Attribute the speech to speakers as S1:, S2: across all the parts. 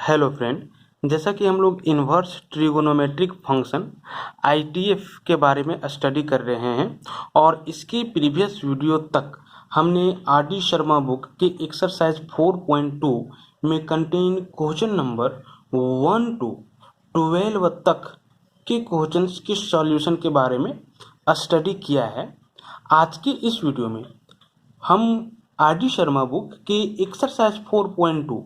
S1: Hello friend, जैसा कि हम लोग इन्वर्स ट्रिगोनोमेट्रिक फंक्शन आईटीएफ के बारे में स्टडी कर रहे हैं और इसके प्रीवियस वीडियो तक हमने आर डी शर्मा बुक के एक्सरसाइज 4.2 में कंटेन क्वेश्चन नंबर 1 to 12 तक के क्वेश्चंस के सॉल्यूशन के बारे में स्टडी किया है। आज के इस वीडियो में हम आर डी शर्मा बुक के एक्सरसाइज 4.2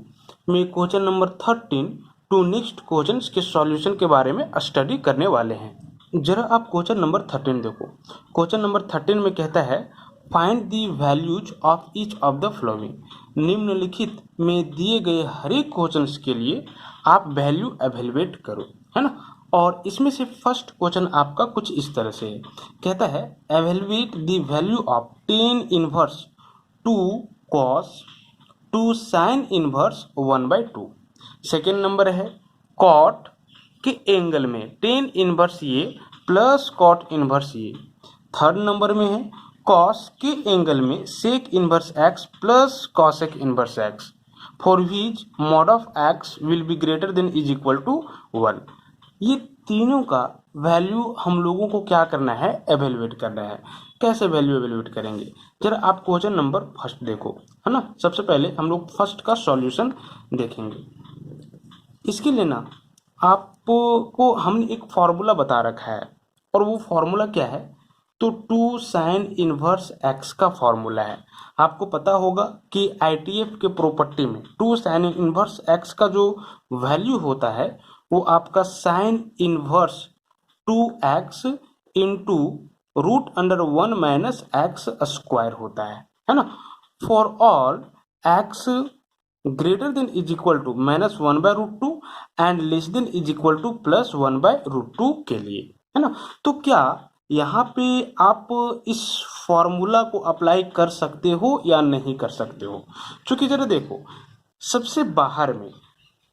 S1: में question number 13 to next question के सॉल्यूशन के बारे में स्टडी करने वाले हैं। जरा आप क्वेश्चन नंबर 13 देखो। क्वेश्चन नंबर 13 में कहता है find the values of each of the following. निम्नलिखित में दिए गए हर एक क्वेश्चन के लिए आप वैल्यू एवेलुएट करो, है ना। और इसमें से फर्स्ट क्वेश्चन आपका कुछ इस तरह से है, कहता है evaluate the value of tan inverse 2 cos 2 sine inverse 1/2। Second number है कॉट के एंगल में टेन इनवर्स ये प्लस कॉट इनवर्स ये। थर्ड नंबर में है कॉस के एंगल में sec inverse x plus cosec inverse x for which mod of x will be greater than is equal to 1। ये तीनों का वैल्यू हम लोगों को क्या करना है, एवेलुएट करना है। कैसे वैल्यू एवेलुएट करेंगे, जरा आप क्वेश्चन नंबर फर्स्ट देखो, है ना। सबसे पहले हम लोग फर्स्ट का सॉल्यूशन देखेंगे। इसके लिए ना आपको हमने एक फॉर्मूला बता रखा है और वो फॉर्मूला क्या है, तो 2 साइन इनवर्स एक्स का फॉर्मूला है। आपको पता होगा कि आईटीएफ के प्रॉपर्टी में 2 साइन इनवर्स एक्स का जो वैल्यू होता है वो आपका sine inverse 2x into root under 1 minus x square होता है ना। For all x greater than is equal to -1/√2 and less than is equal to +1/√2 के लिए, है ना। तो क्या यहाँ पे आप इस फॉर्मूला को अप्लाई कर सकते हो या नहीं कर सकते हो? क्योंकि जरा देखो, सबसे बाहर में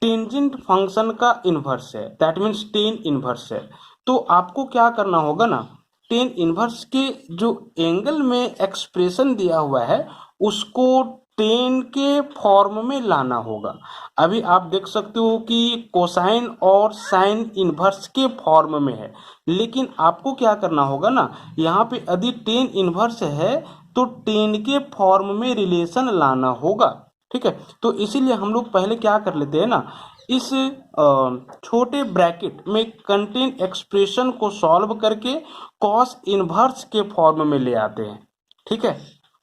S1: टेंजेंट फंक्शन का इन्वर्स है, दैट मीन्स टेन इन्वर्स है। तो आपको क्या करना होगा ना, टेन इन्वर्स के जो एंगल में एक्सप्रेशन दिया हुआ है उसको टेन के फॉर्म में लाना होगा। अभी आप देख सकते हो कि कोसाइन और साइन इन्वर्स के फॉर्म में है, लेकिन आपको क्या करना होगा ना, यहाँ पे यदि टेन इन्वर्स है तो टेन के फॉर्म में रिलेशन लाना होगा, ठीक है। तो इसीलिए हम लोग पहले क्या कर लेते हैं ना, इस छोटे ब्रैकेट में कंटेन एक्सप्रेशन को सॉल्व करके कॉस इनवर्स के फॉर्म में ले आते हैं, ठीक है।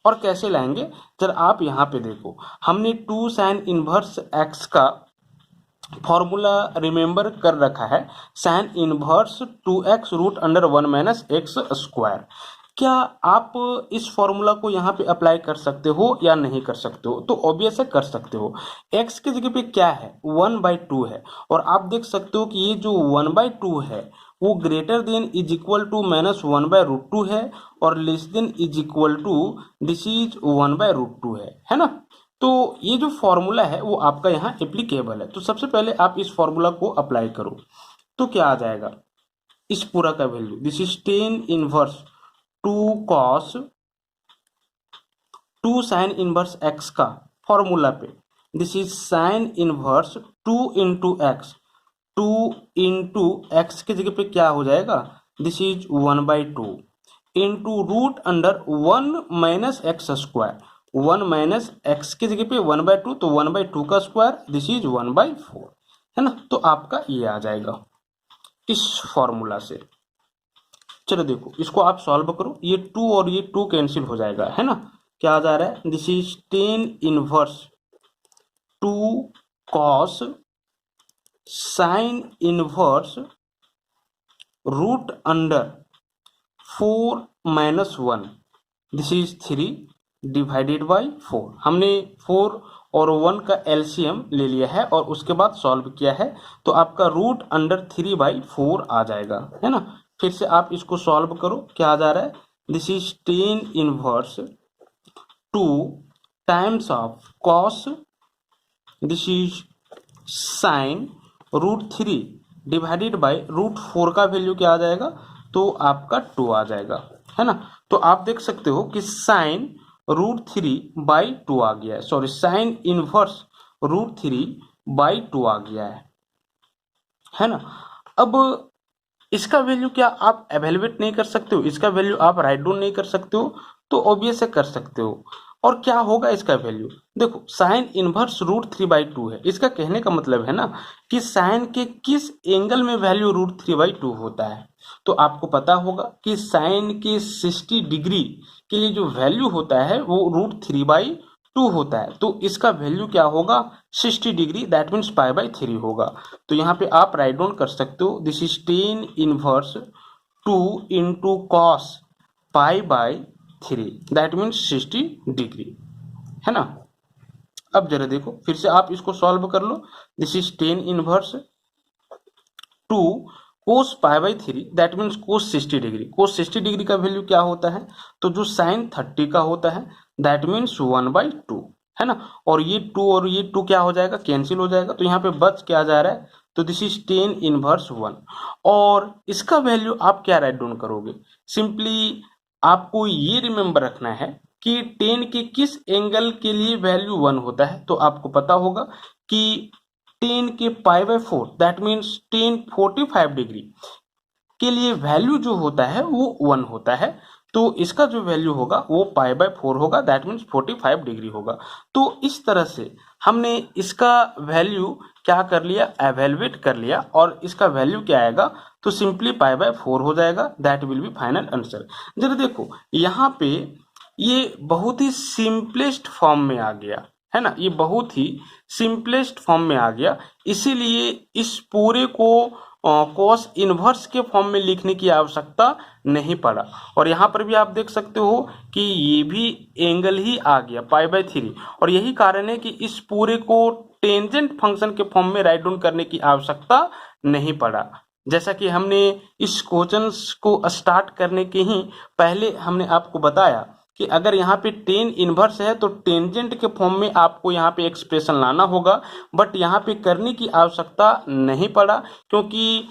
S1: और कैसे लाएंगे, जरा आप यहाँ पे देखो, हमने 2 साइन इनवर्स एक्स का फॉर्मूला रिमेंबर कर रखा है, sine inverse 2x root under 1 minus x square. क्या आप इस फॉर्मूला को यहाँ पे अप्लाई कर सकते हो या नहीं कर सकते हो? तो ऑब्वियस है कर सकते हो। x की जगह पे क्या है, 1/2 है, और आप देख सकते हो कि ये जो 1/2 है वो greater than is equal to -1/√2 है और less than is equal to this is 1/√2 है ना। तो ये जो फॉर्मूला है वो आपका यहाँ एप्लीकेबल है। तो सबसे पहले आप इस फॉर्मूला को अप्लाई करो, तो क्या आ जाएगा, इस पूरा का value this is tan inverse 2 cos 2 sine inverse x का फॉर्मूला पे this is sine inverse 2 into x, 2 into x की जगह पे क्या हो जाएगा, this is 1/2 into root under 1 minus x square, 1 minus x की जगह पे 1/2, तो 1/2 का स्क्वायर दिस इज 1/4, है ना। तो आपका ये आ जाएगा इस फॉर्मूला से। चलो देखो, इसको आप सॉल्व करो, ये 2 और ये 2 कैंसिल हो जाएगा, है ना। क्या आ जा रहा है, this is tan inverse 2 cos sine inverse root under 4 minus 1, this is 3 divided by 4। हमने 4 और 1 का एलसीएम ले लिया है और उसके बाद सॉल्व किया है, तो आपका रूट अंडर 3/4 आ जाएगा, है ना। फिर से आप इसको सॉल्व करो, क्या आ जा रहा है, this is tan inverse 2 times of cos this is sign √3 divided by √4 का वैल्यू क्या आ जाएगा, तो आपका 2 आ जाएगा, है ना। तो आप देख सकते हो कि साइन √3/2 आ गया है, sorry sine inverse √3 by two आ गया है ना। अब इसका वैल्यू क्या आप एवेलुएट नहीं कर सकते हो, इसका वैल्यू आप राइट डाउन नहीं कर सकते हो, तो ऑब्वियस है कर सकते हो। और क्या होगा इसका वैल्यू, देखो साइन इनवर्स √3/2 है। इसका कहने का मतलब है ना कि साइन के किस एंगल में वैल्यू √3/2 होता है। तो आपको पता होगा कि साइन के 60 डिग्री के लिए जो वैल्यू होता है वो √3/2 होता है। तो इसका वैल्यू क्या होगा, 60 डिग्री, दैट मीन्स π/3 होगा। तो यहाँ पे आप राइट डाउन कर सकते हो, this is tan inverse 2 into cos π/3, that means 60 degree, है ना। अब जरा देखो फिर से आप इसको सॉल्व कर लो, this is tan inverse 2 cos π/3, that means cos 60 degree. Cos 60 degree का वैल्यू क्या होता है, तो जो साइन 30 का होता है दैट मीन्स 1/2, है ना। और ये 2 और ये 2 क्या हो जाएगा, कैंसिल हो जाएगा। तो यहाँ पे बच क्या जा रहा है, तो दिस इज टेन इनवर्स 1। और इसका वैल्यू आप क्या राइट डाउन करोगे, सिंपली आपको ये रिमेंबर रखना है कि टेन के किस एंगल के लिए वैल्यू 1 होता है। तो आपको पता होगा कि टेन के π/4, दैट मीन्स टेन 45 डिग्री के लिए वैल्यू जो होता है वो 1 होता है। तो इसका जो वैल्यू होगा वो π/4 होगा, दैट मीन्स 45 डिग्री होगा। तो इस तरह से हमने इसका वैल्यू क्या कर लिया, एवेलुएट कर लिया, और इसका वैल्यू क्या आएगा, तो सिंपली π/4 हो जाएगा, that will be final answer. जरा देखो यहाँ पे ये बहुत ही सिंपलेस्ट फॉर्म में आ गया, है ना, ये बहुत ही सिंपलेस्ट फॉर्म में आ गया, इसीलिए इस पूरे को कॉस इनवर्स के फॉर्म में लिखने की आवश्यकता नहीं पड़ा। और यहाँ पर भी आप देख सकते हो कि ये भी एंगल ही आ गया π/3, और यही कारण है कि इस पूरे को टेंजेंट फंक्शन के फॉर्म में राइट डाउन करने की आवश्यकता नहीं पड़ा। जैसा कि हमने इस क्वेश्चन को स्टार्ट करने के ही पहले हमने आपको बताया कि अगर यहाँ पे टेन इनवर्स है तो टेंजेंट के फॉर्म में आपको यहाँ पे एक्सप्रेशन लाना होगा, बट यहाँ पे करने की आवश्यकता नहीं पड़ा, क्योंकि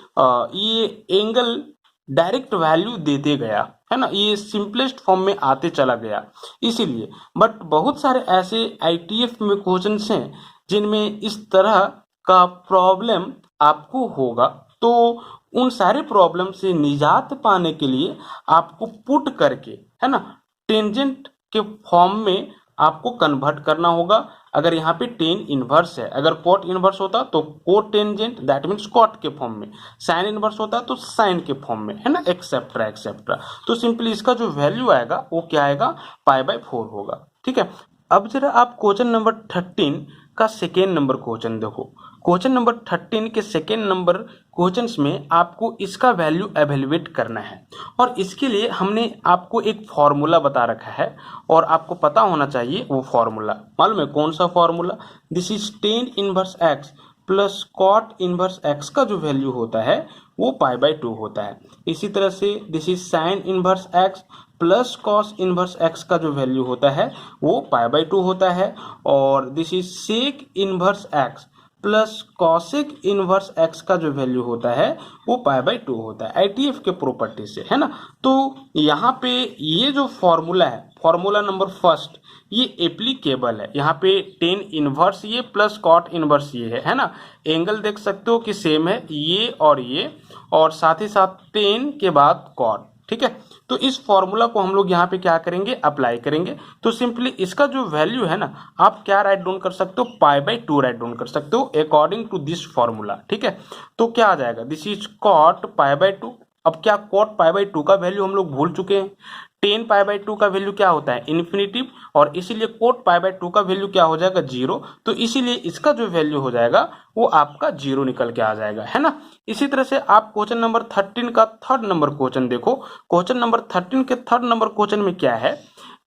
S1: ये एंगल डायरेक्ट वैल्यू देते गया, है ना, ये सिंपलेस्ट फॉर्म में आते चला गया इसीलिए। बट बहुत सारे ऐसे आईटीएफ में क्वेश्चंस हैं जिनमें इस तरह का प्रॉब्लम आपको होगा, तो उन सारे प्रॉब्लम से निजात पाने के लिए आपको पुट करके, है ना, टेंजेंट के फॉर्म में आपको कन्वर्ट करना होगा। अगर यहाँ पे टेन इनवर्स है, अगर कोट इनवर्स होता तो cot tangent, that means cot के फॉर्म में, साइन इनवर्स होता तो साइन के फॉर्म में, है ना, एक्सेट्रा एक्सेट्रा। तो सिंपली इसका जो वैल्यू आएगा वो क्या आएगा, π/4 होगा, ठीक है। अब जरा आप क्वेश्चन नंबर 13 का सेकेंड नंबर क्वेश्चन देखो। क्वेश्चन नंबर 13 के सेकेंड नंबर क्वेश्चंस में आपको इसका वैल्यू एवेलुएट करना है, और इसके लिए हमने आपको एक फॉर्मूला बता रखा है, और आपको पता होना चाहिए वो फॉर्मूला। मालूम है कौन सा formula, this is tan inverse x plus cot inverse x का जो वैल्यू होता है वो π/2 होता है। इसी तरह से this is sine inverse x plus cos inverse x का जो वैल्यू होता है वो π/2 होता है। और this is sec inverse x plus cosec inverse x का जो वैल्यू होता है वो π/2 होता है, आईटीएफ के प्रॉपर्टी से, है ना। तो यहाँ पे ये जो फॉर्मूला है, फॉर्मूला नंबर फर्स्ट, ये एप्लीकेबल है। यहाँ पे टेन इनवर्स ये प्लस कॉट इनवर्स ये है ना, एंगल देख सकते हो कि सेम है ये, और साथ ही साथ टेन के बाद कॉट, ठीक है। तो इस फॉर्मूला को हम लोग यहाँ पे क्या करेंगे, अप्लाई करेंगे। तो सिंपली इसका जो वैल्यू है ना, आप क्या राइट डाउन कर सकते हो, π/2 राइट डाउन कर सकते हो अकॉर्डिंग टू दिस फॉर्मूला, ठीक है। तो क्या आ जाएगा, दिस इज कॉट π/2। अब क्या कॉट π/2 का वैल्यू हम लोग भूल चुके हैं, टेन π/2 का वैल्यू क्या होता है, इन्फिनिटिव, और इसीलिए कोट π/2 का वैल्यू क्या हो जाएगा, 0। तो इसीलिए इसका जो वैल्यू हो जाएगा वो आपका 0 निकल के आ जाएगा, है ना। इसी तरह से आप क्वेश्चन नंबर 13 का थर्ड नंबर क्वेश्चन देखो। क्वेश्चन नंबर 13 के थर्ड नंबर क्वेश्चन में क्या है,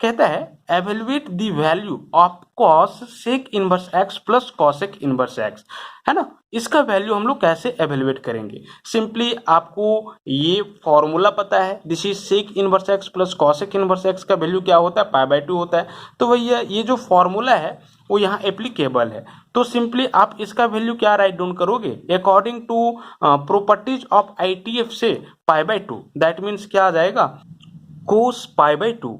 S1: कहता है evaluate the value of cos sec inverse x plus cosec inverse x, है ना। इसका वैल्यू हम लोग कैसे एवेलुएट करेंगे, सिंपली आपको ये फॉर्मूला पता है, this is sec inverse x plus cosec inverse x का वैल्यू क्या होता है, π/2 होता है। तो भैया ये जो फॉर्मूला है वो यहाँ एप्लीकेबल है, तो सिंपली आप इसका वैल्यू क्या राइट डाउन करोगे, according to properties of ITF से π/2, दैट मीन्स क्या आ जाएगा, कोस π/2,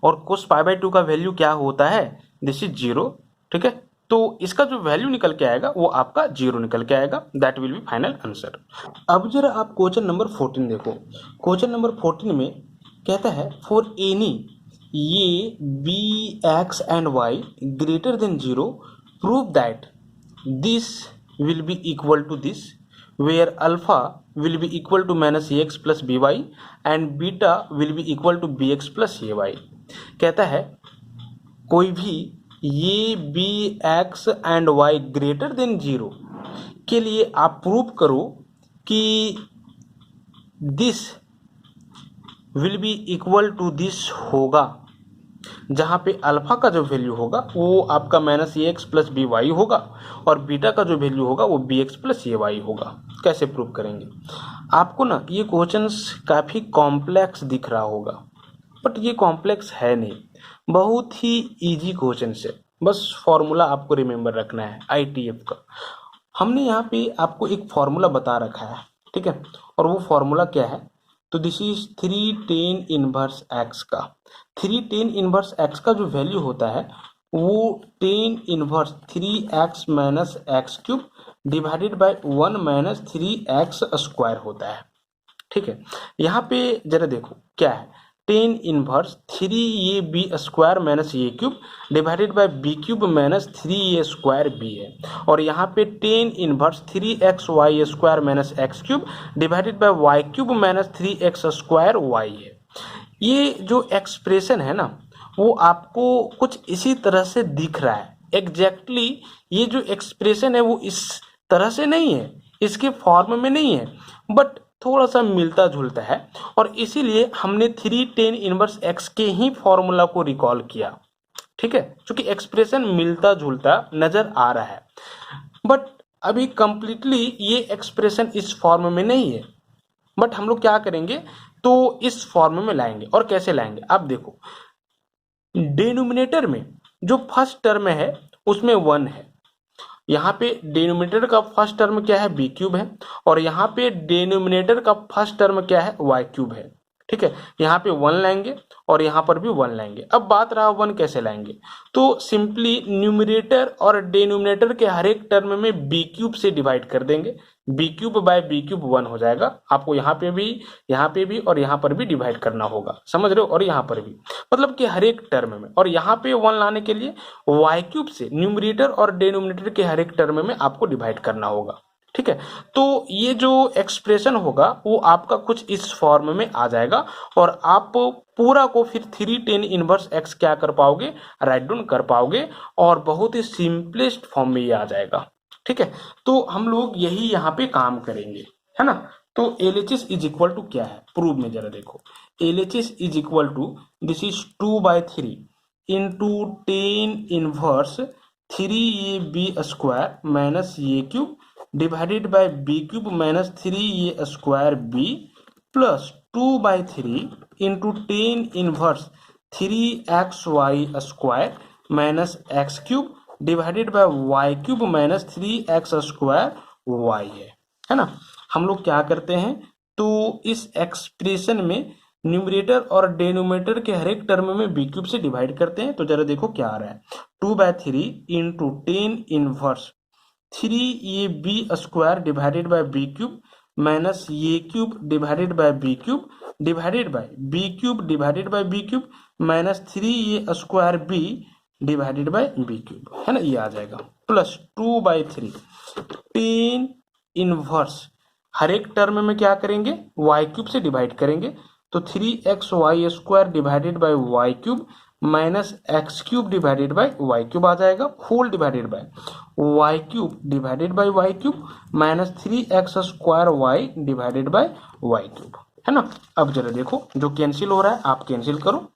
S1: और कोस π/2 का वैल्यू क्या होता है, दिस इज 0, ठीक है। तो इसका जो वैल्यू निकल के आएगा वो आपका 0 निकल के आएगा। That will be final answer. अब जरा आप क्वेश्चन नंबर 14 देखो। क्वेश्चन नंबर 14 में कहता है फॉर एनी ये b x and y greater than 0 prove that this will be equal to this where alpha will be equal to minus a x plus b y and beta will be equal to b x plus a y. कहता है कोई भी ये b x and y greater than 0 के लिए आप prove करो कि this will be equal to this होगा, जहाँ पे अल्फा का जो वैल्यू होगा वो आपका minus a x plus b Y होगा और बीटा का जो वैल्यू होगा वो B x plus a Y होगा। कैसे प्रूव करेंगे? आपको ना ये क्वेश्चंस काफ़ी कॉम्प्लेक्स दिख रहा होगा, बट ये कॉम्प्लेक्स है नहीं, बहुत ही इजी क्वेश्चन है। बस फॉर्मूला आपको रिमेंबर रखना है आईटीएफ का। हमने यहाँ पे आपको एक फॉर्मूला बता रखा है, ठीक है, और वो फॉर्मूला क्या है? तो this is 3 tan inverse x का। 3 tan इनवर्स एक्स का जो वैल्यू होता है वो tan inverse 3x minus x cube divided by 1 minus 3x square होता है, ठीक है। यहाँ पे जरा देखो क्या है, tan inverse 3ab square minus a cube divided by b cube minus 3a square b है, और यहाँ पे tan inverse 3xy square minus x cube divided by y cube minus 3x square y है। ये जो एक्सप्रेशन है ना वो आपको कुछ इसी तरह से दिख रहा है। एग्जैक्टली ये जो एक्सप्रेशन है वो इस तरह से नहीं है, इसके फॉर्म में नहीं है, बट थोड़ा सा मिलता जुलता है, और इसीलिए हमने 3 tan इनवर्स एक्स के ही फॉर्मूला को रिकॉल किया, ठीक है, क्योंकि एक्सप्रेशन मिलता जुलता नजर आ रहा है। बट अभी कंप्लीटली ये एक्सप्रेशन इस फॉर्म में नहीं है, बट हम लोग क्या करेंगे तो इस फॉर्म में लाएंगे। और कैसे लाएंगे आप देखो, डिनोमिनेटर में जो फर्स्ट टर्म है उसमें 1 है, यहाँ पे डिनोमिनेटर का फर्स्ट टर्म क्या है? बी क्यूब है, और यहाँ पे डिनोमिनेटर का फर्स्ट टर्म क्या है? वाई क्यूब है, ठीक है। यहाँ पे 1 लाएंगे और यहाँ पर भी 1 लाएंगे। अब बात रहा 1 कैसे लाएंगे, तो सिंपली न्यूमरेटर और डिनोमिनेटर के हर एक टर्म में बी क्यूब से डिवाइड कर देंगे, b cube by b cube 1 हो जाएगा। आपको यहाँ पे भी और यहाँ पर भी डिवाइड करना होगा, समझ रहे हो, और यहाँ पर भी, मतलब कि हर एक टर्म में। और यहाँ पे 1 लाने के लिए वाई क्यूब से न्यूमरेटर और डिनोमिनेटर के हर एक टर्म में आपको डिवाइड करना होगा, ठीक है। तो ये जो एक्सप्रेशन होगा वो आपका कुछ इस फॉर्म में आ जाएगा, और आप पूरा को फिर 3 tan इनवर्स एक्स क्या कर पाओगे? राइट डाउन कर पाओगे, और बहुत ही सिंपलेस्ट फॉर्म में ये आ जाएगा, ठीक है। तो हम लोग यही यहाँ पे काम करेंगे, है ना। तो LHS इज इक्वल टू क्या है प्रूव में जरा देखो। LHS is equal to this is 2/3 into tan inverse 3ab square minus a cube divided by b cube minus 3a square b plus 2/3 into tan inverse 3xy square minus x cube divided by y cube minus 3x square y है ना। हम लोग क्या करते हैं तो इस expression में न्यूमरेटर और डिनोमिनेटर के हर एक टर्म में बी क्यूब से डिवाइड करते हैं। तो जरा देखो क्या आ रहा है, 2/3 into tan inverse 3ab square divided by b cube minus a cube divided by b cube divided by b cube divided by b cube minus 3a square b divided by b cube, है ना, ये आ जाएगा plus 2/3 tan inverse हर एक term में क्या करेंगे? Y cube से डिवाइड करेंगे, तो 3xy square divided by y cube minus x cube divided by y cube आ जाएगा, whole divided by y cube divided by y cube minus 3x square y divided by y cube, है ना। अब जरा देखो जो कैंसिल हो रहा है आप कैंसिल करो,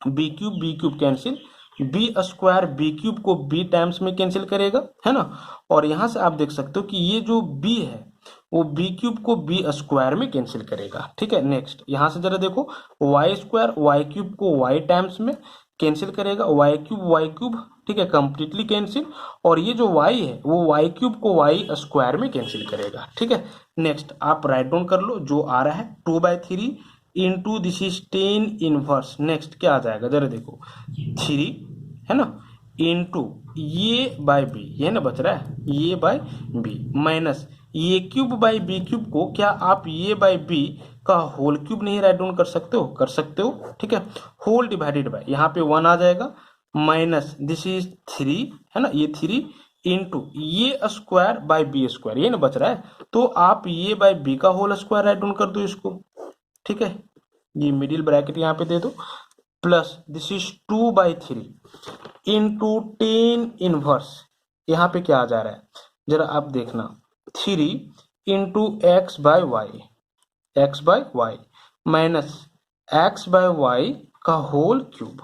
S1: b cube cancel, b square b cube को बी टाइम्स में कैंसिल करेगा, है ना। और यहां से आप देख सकते हो कि ये जो बी है वो बी क्यूब को बी स्क्वायर में कैंसिल करेगा, ठीक है। नेक्स्ट यहां से जरा देखो वाई स्क्वायर वाई क्यूब को वाई टाइम्स में कैंसिल करेगा, वाई क्यूब, ठीक है, कंप्लीटली कैंसिल। और ये जो वाई है वो वाई क्यूब को वाई स्क्वायर में कैंसिल करेगा, ठीक है। नेक्स्ट आप राइट डाउन कर लो, जो आ रहा है 2/3 into this is tan inverse, next क्या आ जाएगा जरा देखो 3, है ना, इंटू ये बाय बी, ये ना बच रहा है ये बाय बी, माइनस ये क्यूब बाय बी क्यूब को क्या आप ये बाय बी का होल क्यूब नहीं राइट डाउन कर सकते हो? कर सकते हो, ठीक है। होल डिवाइडेड बाय, यहाँ पे 1 आ जाएगा, माइनस दिस इज 3, है ना, ये 3 इंटू ये स्क्वायर बाय बी स्क्वायर, ये ना बच रहा है, तो आप ये बाय बी का होल स्क्वायर राइट डाउन कर दो इसको, ठीक है। ये मिडिल ब्रैकेट यहाँ पे दे दो, plus this is 2/3 into 10 inverse, यहाँ पे क्या आ जा रहा है जरा आप देखना, 3 into x by y minus x by y का होल क्यूब,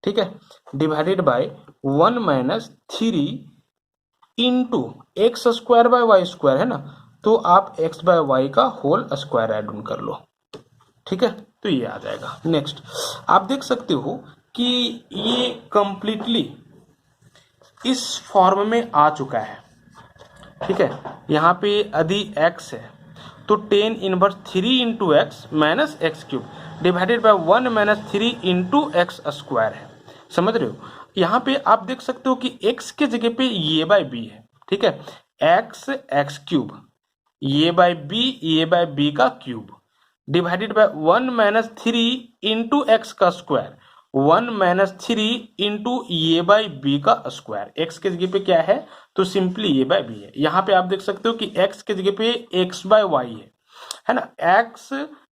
S1: ठीक है, divided by 1 minus 3 into x square by y square, है ना, तो आप एक्स बाय वाई का होल स्क्वायर ऐड ऑन कर लो, ठीक है, तो ये आ जाएगा। नेक्स्ट आप देख सकते हो कि ये कंप्लीटली इस फॉर्म में आ चुका है, ठीक है। यहाँ पे यदि x है तो 10 inverse 3 into x minus x cube divided by 1 minus 3 into x square है, समझ रहे हो। यहाँ पे आप देख सकते हो कि x के जगह पे ये बाय बी है, ठीक है, एक्स क्यूब ये बाय बी का cube divided by 1 minus 3 into x का स्क्वायर, 1 माइनस 3 इंटू ये बाय बी का स्क्वायर, एक्स के जगह पे क्या है तो सिंपली ये बाय बी है। यहाँ पे आप देख सकते हो कि एक्स के जगह पे एक्स बाय वाई है ना, एक्स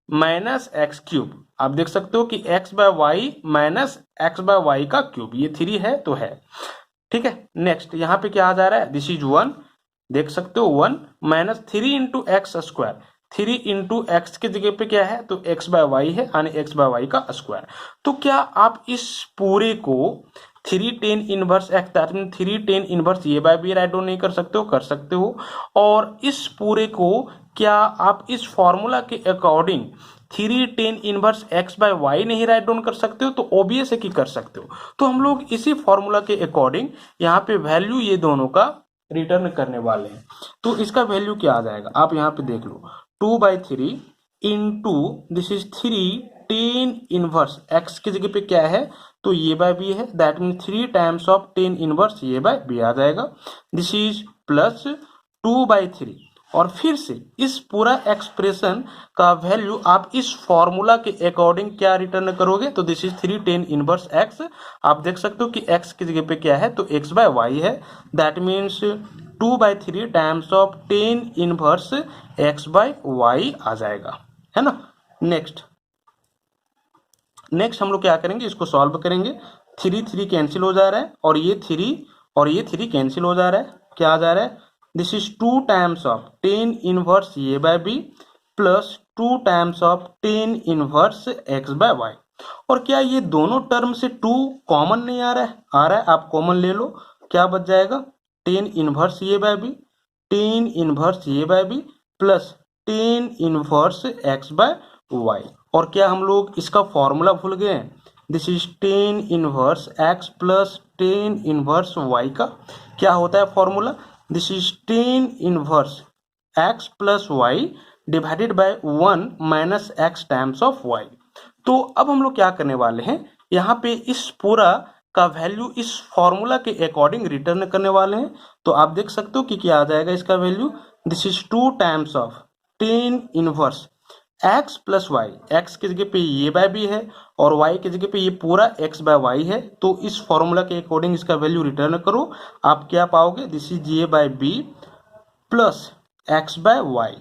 S1: माइनस एक्स क्यूब, आप देख सकते हो कि x by y minus x by y का क्यूब, ये 3 है तो है, ठीक है। नेक्स्ट यहाँ पे क्या आ जा रहा है, दिस इज 1, देख सकते हो 1 minus 3 into x square, 3 into x की जगह पे क्या है तो एक्स बाय वाई है, यानी एक्स बाय वाई का स्क्वायर। तो क्या आप इस पूरे को 3 10 inverse x, that mean 3 10 inverse ये बाय बी राइट डाउन नहीं कर सकते हो? कर सकते हो। और इस पूरे को क्या आप इस फॉर्मूला के according 3 10 inverse x by y नहीं राइट डाउन कर सकते हो? तो ऑब्वियस है कि कर सकते हो। तो हम लोग इसी फॉर्मूला के अकॉर्डिंग यहाँ पे वैल्यू ये दोनों का रिटर्न करने वाले हैं। तो इसका वैल्यू क्या आ जाएगा आप यहाँ पे देख लो, 2/3 into this is 3 10 inverse x की जगह पे क्या है तो ये बाय बी है, that mean 3 times of 10 inverse ये बाय बी आ जाएगा, दिस इज प्लस 2/3। और फिर से इस पूरा एक्सप्रेशन का वैल्यू आप इस फॉर्मूला के अकॉर्डिंग क्या रिटर्न करोगे तो दिस इज 3 10 इनवर्स एक्स, आप देख सकते हो कि एक्स की जगह पे क्या है तो एक्स बाय वाई है, that means 2/3 times of 10 inverse x by y आ जाएगा, है ना। नेक्स्ट हम लोग क्या करेंगे, इसको सॉल्व करेंगे, 3 3 कैंसिल हो जा रहा है और ये 3 कैंसिल हो जा रहा है, क्या आ जा रहा है, this is 2 times of 10 inverse ये by b plus 2 times of 10 inverse x by y. और क्या ये दोनों टर्म से 2 कॉमन नहीं आ रहा है? आ रहा है, आप कॉमन ले लो, क्या बच जाएगा, 10 इनवर्स ये बाय बी 10 इनवर्स ये by b plus 10 inverse x by y. और क्या हम लोग इसका फॉर्मूला भूल गए हैं, this is 10 inverse x plus 10 inverse y का क्या होता है formula, this is 10 inverse x plus y divided by 1 minus x times of y. तो अब हम लोग क्या करने वाले हैं, यहाँ पे इस पूरा का वैल्यू इस फॉर्मूला के अकॉर्डिंग रिटर्न करने वाले हैं। तो आप देख सकते हो कि क्या आ जाएगा इसका value, this is 2 times of 10 inverse x plus y, x की जगह पे ये बाय बी है और वाई की जगह पे ये पूरा एक्स बाय वाई है, तो इस फॉर्मूला के अकॉर्डिंग इसका वैल्यू रिटर्न करो, आप क्या पाओगे, this is a by b plus x by y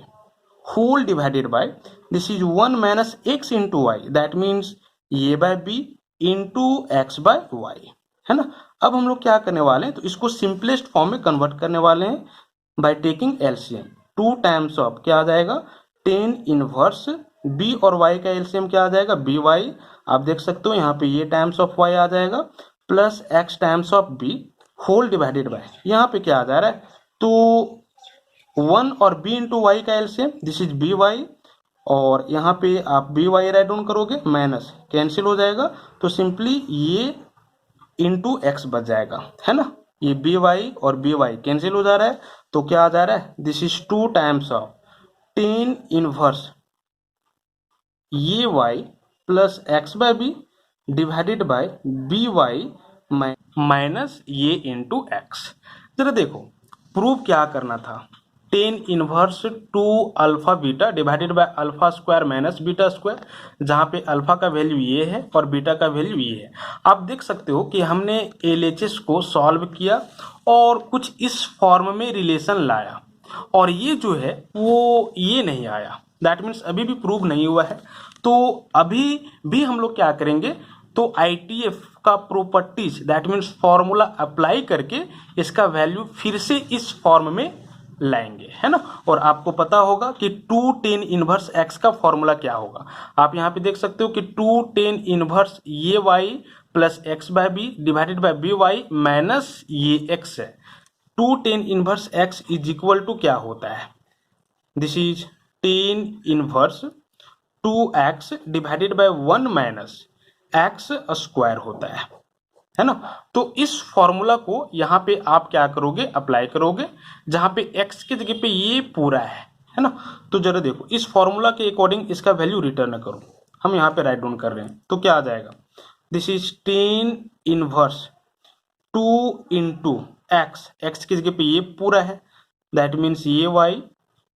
S1: whole divided by this is 1 minus x into y, that means a by b into x by y, है ना। अब हम लोग क्या करने वाले हैं, तो इसको सिंपलेस्ट फॉर्म में कन्वर्ट करने वाले हैं by taking LCM, 2 times of क्या आ जाएगा 10 इनवर्स बी और वाई का एलसीएम क्या आ जाएगा बी वाई, आप देख सकते हो यहाँ पे ये टाइम्स ऑफ वाई आ जाएगा plus x times of b whole divided by, यहाँ पे क्या आ जा रहा है तो 1 और बी इंटू वाई का LCM this is b y, और यहाँ पे आप बी वाई राइट डाउन करोगे, माइनस कैंसिल हो जाएगा तो सिंपली ये इंटू एक्स बच जाएगा, है ना। ये बी वाई और बी वाई कैंसिल हो जा रहा है तो क्या आ जा रहा है, this is 2 times of 10 inverse a y plus x by b divided by b y minus a into x. जरा देखो प्रूव क्या करना था, tan inverse two alpha beta divided by alpha square minus beta square, जहाँ पे alpha का value ये है और बीटा का वैल्यू ये है। आप देख सकते हो कि हमने एलएचएस को सॉल्व किया और कुछ इस फॉर्म में रिलेशन लाया, और ये जो है वो ये नहीं आया, दैट मीन्स अभी भी प्रूव नहीं हुआ है। तो अभी भी हम लोग क्या करेंगे, तो आईटीएफ का properties that means formula apply करके इसका वैल्यू फिर से इस फॉर्म में लाएंगे, है ना। और आपको पता होगा कि 2 tan इनवर्स x का फॉर्मूला क्या होगा। आप यहाँ पे देख सकते हो कि 2 tan इनवर्स ये y plus x by b divided by b y minus ये x है। 2 tan inverse x is equal to क्या होता है, this is tan inverse 2x divided by 1 minus x square होता है ना। तो इस फॉर्मूला को यहाँ पे आप क्या करोगे, अप्लाई करोगे, जहाँ पे x की जगह पे ये पूरा है ना। तो जरा देखो इस फॉर्मूला के अकॉर्डिंग इसका वैल्यू रिटर्न करो, हम यहाँ पे राइट डाउन कर रहे हैं। तो क्या आ जाएगा, this is tan inverse 2 into x की जगह पे ये पूरा है, that means a y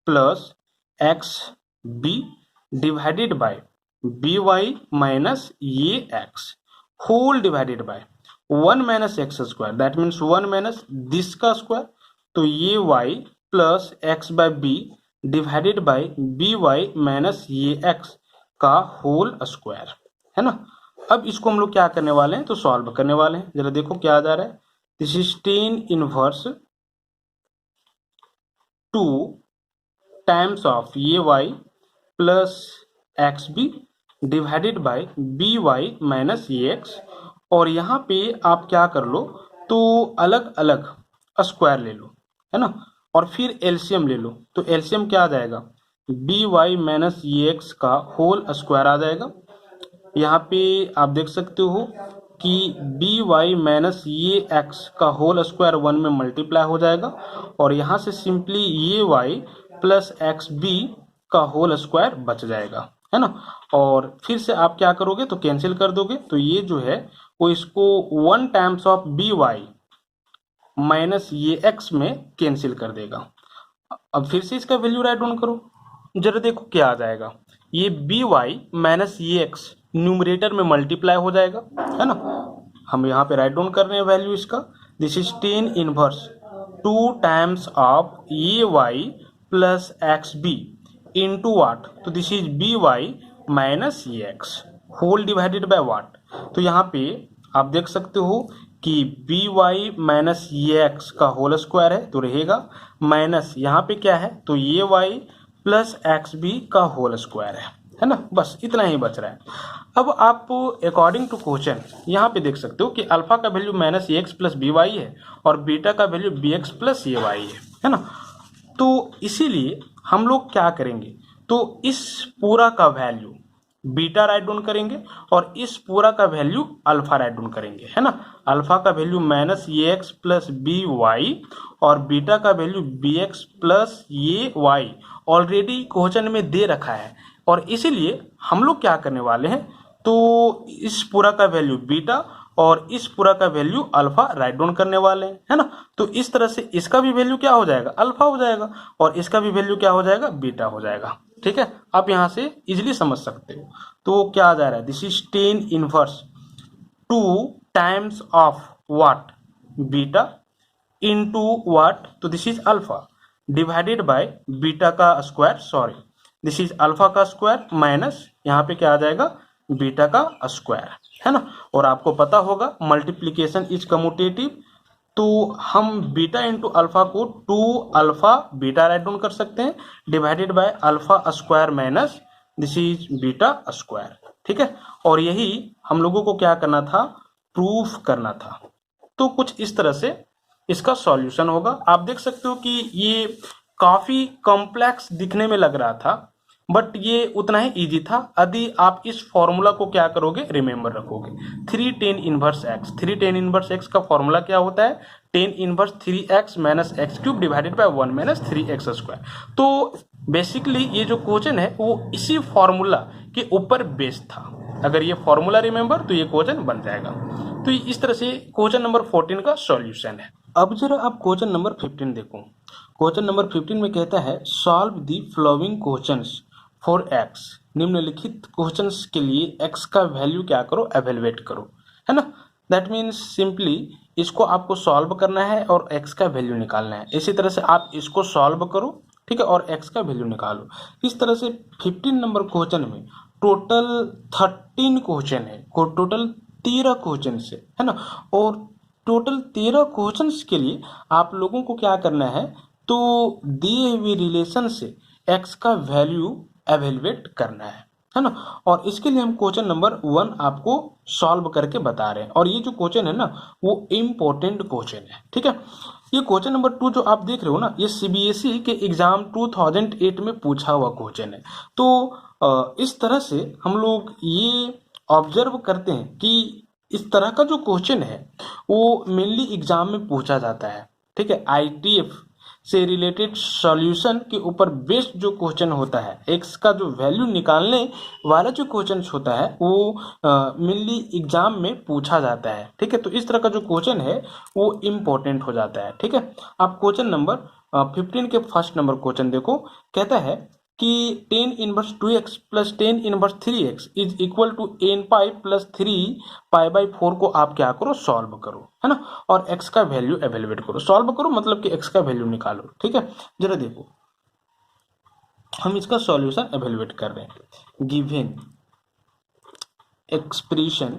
S1: plus x b divided by b y minus ये x whole divided by 1 minus x square, that means 1 minus this का स्क्वायर, तो a y plus x by b divided by b y minus ये x का whole square, है ना। अब इसको हम लोग क्या करने वाले हैं, तो सॉल्व करने वाले हैं। जरा देखो क्या आ जा रहा है, this is tan inverse 2 times of ये y plus x b divided by b y minus ये एक्स। और यहाँ पे आप क्या कर लो, तो अलग अलग स्क्वायर ले लो, है ना, और फिर एलसीएम ले लो। तो एलसीएम क्या आ जाएगा, बी वाई माइनस ये एक्स का होल स्क्वायर आ जाएगा। यहाँ पे आप देख सकते हो कि बी वाई माइनस ये एक्स का होल स्क्वायर 1 में मल्टीप्लाई हो जाएगा, और यहाँ से सिंपली ये वाई प्लस एक्स बी का होल स्क्वायर बच जाएगा, है ना। और फिर से आप क्या करोगे, तो कैंसिल कर दोगे, तो ये जो है वो इसको 1 times of b y minus ये एक्स में कैंसिल कर देगा। अब फिर से इसका वैल्यू राइट डाउन करो, जरा देखो क्या आ जाएगा, ये बी वाई माइनस ये एक्स न्यूमरेटर में मल्टीप्लाई हो जाएगा, है ना। हम यहाँ पे राइट डाउन कर रहे हैं वैल्यू इसका, this is tan inverse 2 times of a y plus x b into what, तो this is b y minus ये x whole divided by what. तो यहाँ पे आप देख सकते हो कि बी वाई माइनस ये एक्स का होल स्क्वायर है, तो रहेगा माइनस यहाँ पे क्या है, तो ये वाई प्लस एक्स बी का होल स्क्वायर है ना। बस इतना ही बच रहा है। अब आप अकॉर्डिंग टू क्वेश्चन यहाँ पे देख सकते हो कि अल्फा का value minus a x plus b Y है और बीटा का वैल्यू बी एक्स प्लस ये वाई है ना। तो इसीलिए हम लोग क्या करेंगे, तो इस पूरा का वैल्यू बीटा राइट डाउन करेंगे और इस पूरा का वैल्यू अल्फा राइट डाउन करेंगे, है ना। अल्फा का वैल्यू माइनस ये एक्स प्लस बी वाई और बीटा का वैल्यू बी एक्स प्लस ये वाई ऑलरेडी क्वेश्चन में दे रखा है, और इसीलिए हम लोग क्या करने वाले हैं, तो इस पूरा का वैल्यू बीटा और इस पूरा का वैल्यू अल्फा राइट डाउन करने वाले हैं, है ना। तो इस तरह से इसका भी वैल्यू क्या हो जाएगा, अल्फा हो जाएगा, और इसका भी वैल्यू क्या हो जाएगा, बीटा हो जाएगा। ठीक है, आप यहाँ से इजिली समझ सकते हो। तो क्या आ जा रहा है, this is tan inverse 2 times of what, beta into what, तो this is alpha divided by beta का square, sorry this is alpha का स्क्वायर माइनस यहाँ पे क्या आ जाएगा, बीटा का स्क्वायर, है ना। और आपको पता होगा मल्टीप्लीकेशन इज कम्यूटेटिव, तो हम बीटा इंटू अल्फा को 2 अल्फा बीटा राइट डाउन कर सकते हैं divided by alpha square minus this is beta square. ठीक है, और यही हम लोगों को क्या करना था, प्रूफ करना था। तो कुछ इस तरह से इसका सॉल्यूशन होगा। आप देख सकते हो कि ये काफी कॉम्प्लेक्स दिखने में लग रहा था, बट ये उतना ही इजी था यदि आप इस फॉर्मूला को क्या करोगे, रिमेंबर रखोगे। 3 tan inverse x, 3 tan inverse x का फॉर्मूला क्या होता है, tan inverse 3x minus x cube divided by 1 minus 3x square. तो बेसिकली ये जो क्वेश्चन है वो इसी फॉर्मूला के ऊपर बेस्ड था, अगर ये फॉर्मूला रिमेंबर तो ये क्वेश्चन बन जाएगा। तो इस तरह से क्वेश्चन नंबर 14 का सॉल्यूशन है। अब जरा आप क्वेश्चन नंबर 15 देखो। क्वेश्चन नंबर 15 में कहता है solve the following questions for x. निम्नलिखित क्वेश्चंस के लिए एक्स का वैल्यू क्या करो, एवेलुएट करो, है ना। दैट मीन्स सिंपली इसको आपको सॉल्व करना है और एक्स का वैल्यू निकालना है। इसी तरह से आप इसको सॉल्व करो, ठीक है, और एक्स का वैल्यू निकालो। इस तरह से 15 नंबर क्वेश्चन में टोटल 13 क्वेश्चन है, टोटल 13 क्वेश्चन है ना। और टोटल 13 क्वेश्चन के लिए आप लोगों को क्या करना है, तो दिए हुए रिलेशन से एक्स का वैल्यू एवेलुएट करना है ना। और इसके लिए हम क्वेश्चन नंबर 1 आपको सॉल्व करके बता रहे हैं। और ये जो क्वेश्चन है ना वो इम्पोर्टेंट क्वेश्चन है, ठीक है। ये क्वेश्चन नंबर 2 जो आप देख रहे हो ना, ये सीबीएसई के एग्जाम 2008 में पूछा हुआ क्वेश्चन है। तो इस तरह से हम लोग ये ऑब्जर्व करते हैं कि इस तरह का जो क्वेश्चन है वो मेनली एग्जाम में पूछा जाता है, ठीक है। आईटीएफ से रिलेटेड सॉल्यूशन के ऊपर बेस्ड जो क्वेश्चन होता है, एक्स का जो वैल्यू निकालने वाला जो क्वेश्चन होता है वो मेनली एग्जाम में पूछा जाता है, ठीक है। तो इस तरह का जो क्वेश्चन है वो इम्पोर्टेंट हो जाता है, ठीक है। आप क्वेश्चन नंबर 15 के फर्स्ट नंबर क्वेश्चन देखो। कहता है कि tan inverse 2x plus tan inverse 3x is equal to n pi plus 3 pi को आप क्या करो, सॉल्व करो, है ना। और x का वैल्यू एवेलुएट करो। सॉल्व करो मतलब कि x का वैल्यू निकालो, ठीक है। जरा देखो हम इसका सॉल्यूशन एवेलुएट कर रहे हैं। गिवन एक्सप्रेशन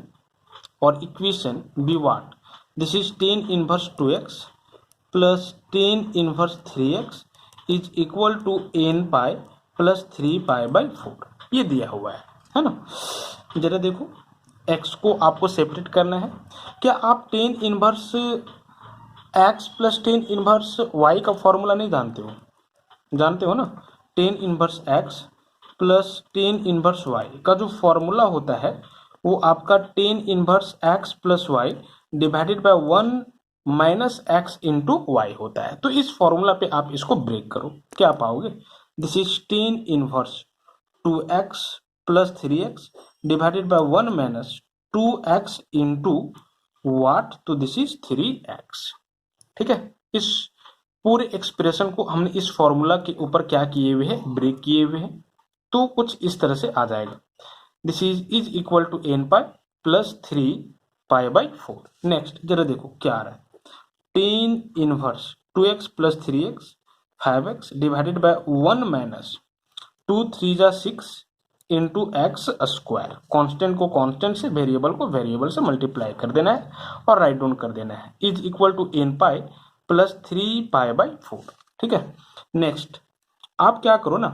S1: और equation be what, this is tan inverse 2x plus tan inverse 3x is equal to n pi plus 3 pi ये दिया हुआ है ना। जरा देखो x को आपको सेपरेट करना है। क्या आप tan inverse x plus tan inverse y का फॉर्मूला नहीं जानते हो? जानते हो ना, tan inverse x plus tan inverse y का जो फॉर्मूला होता है वो आपका tan inverse x plus y divided by 1 minus x into y होता है। तो इस फॉर्मूला पे आप इसको ब्रेक करो, क्या पाओगे, this is tan inverse 2x plus 3x divided by 1 minus 2x into what, तो दिस इज 3x, ठीक है। इस पूरे एक्सप्रेशन को हमने इस फॉर्मूला के ऊपर क्या किए हुए हैं, ब्रेक किए हुए हैं। तो कुछ इस तरह से आ जाएगा, this is equal to n pi plus 3 पाई/4। नेक्स्ट जरा देखो क्या आ रहा है, tan inverse 2x plus 3x 5x divided by 1 minus 2 3 जा 6 इंटू एक्स स्क्वायर। कॉन्स्टेंट को कॉन्स्टेंट से, वेरिएबल को वेरिएबल से मल्टीप्लाई कर देना है और राइट डाउन कर देना है, is equal to n pi plus 3 पाई/4, ठीक है। नेक्स्ट आप क्या करो ना,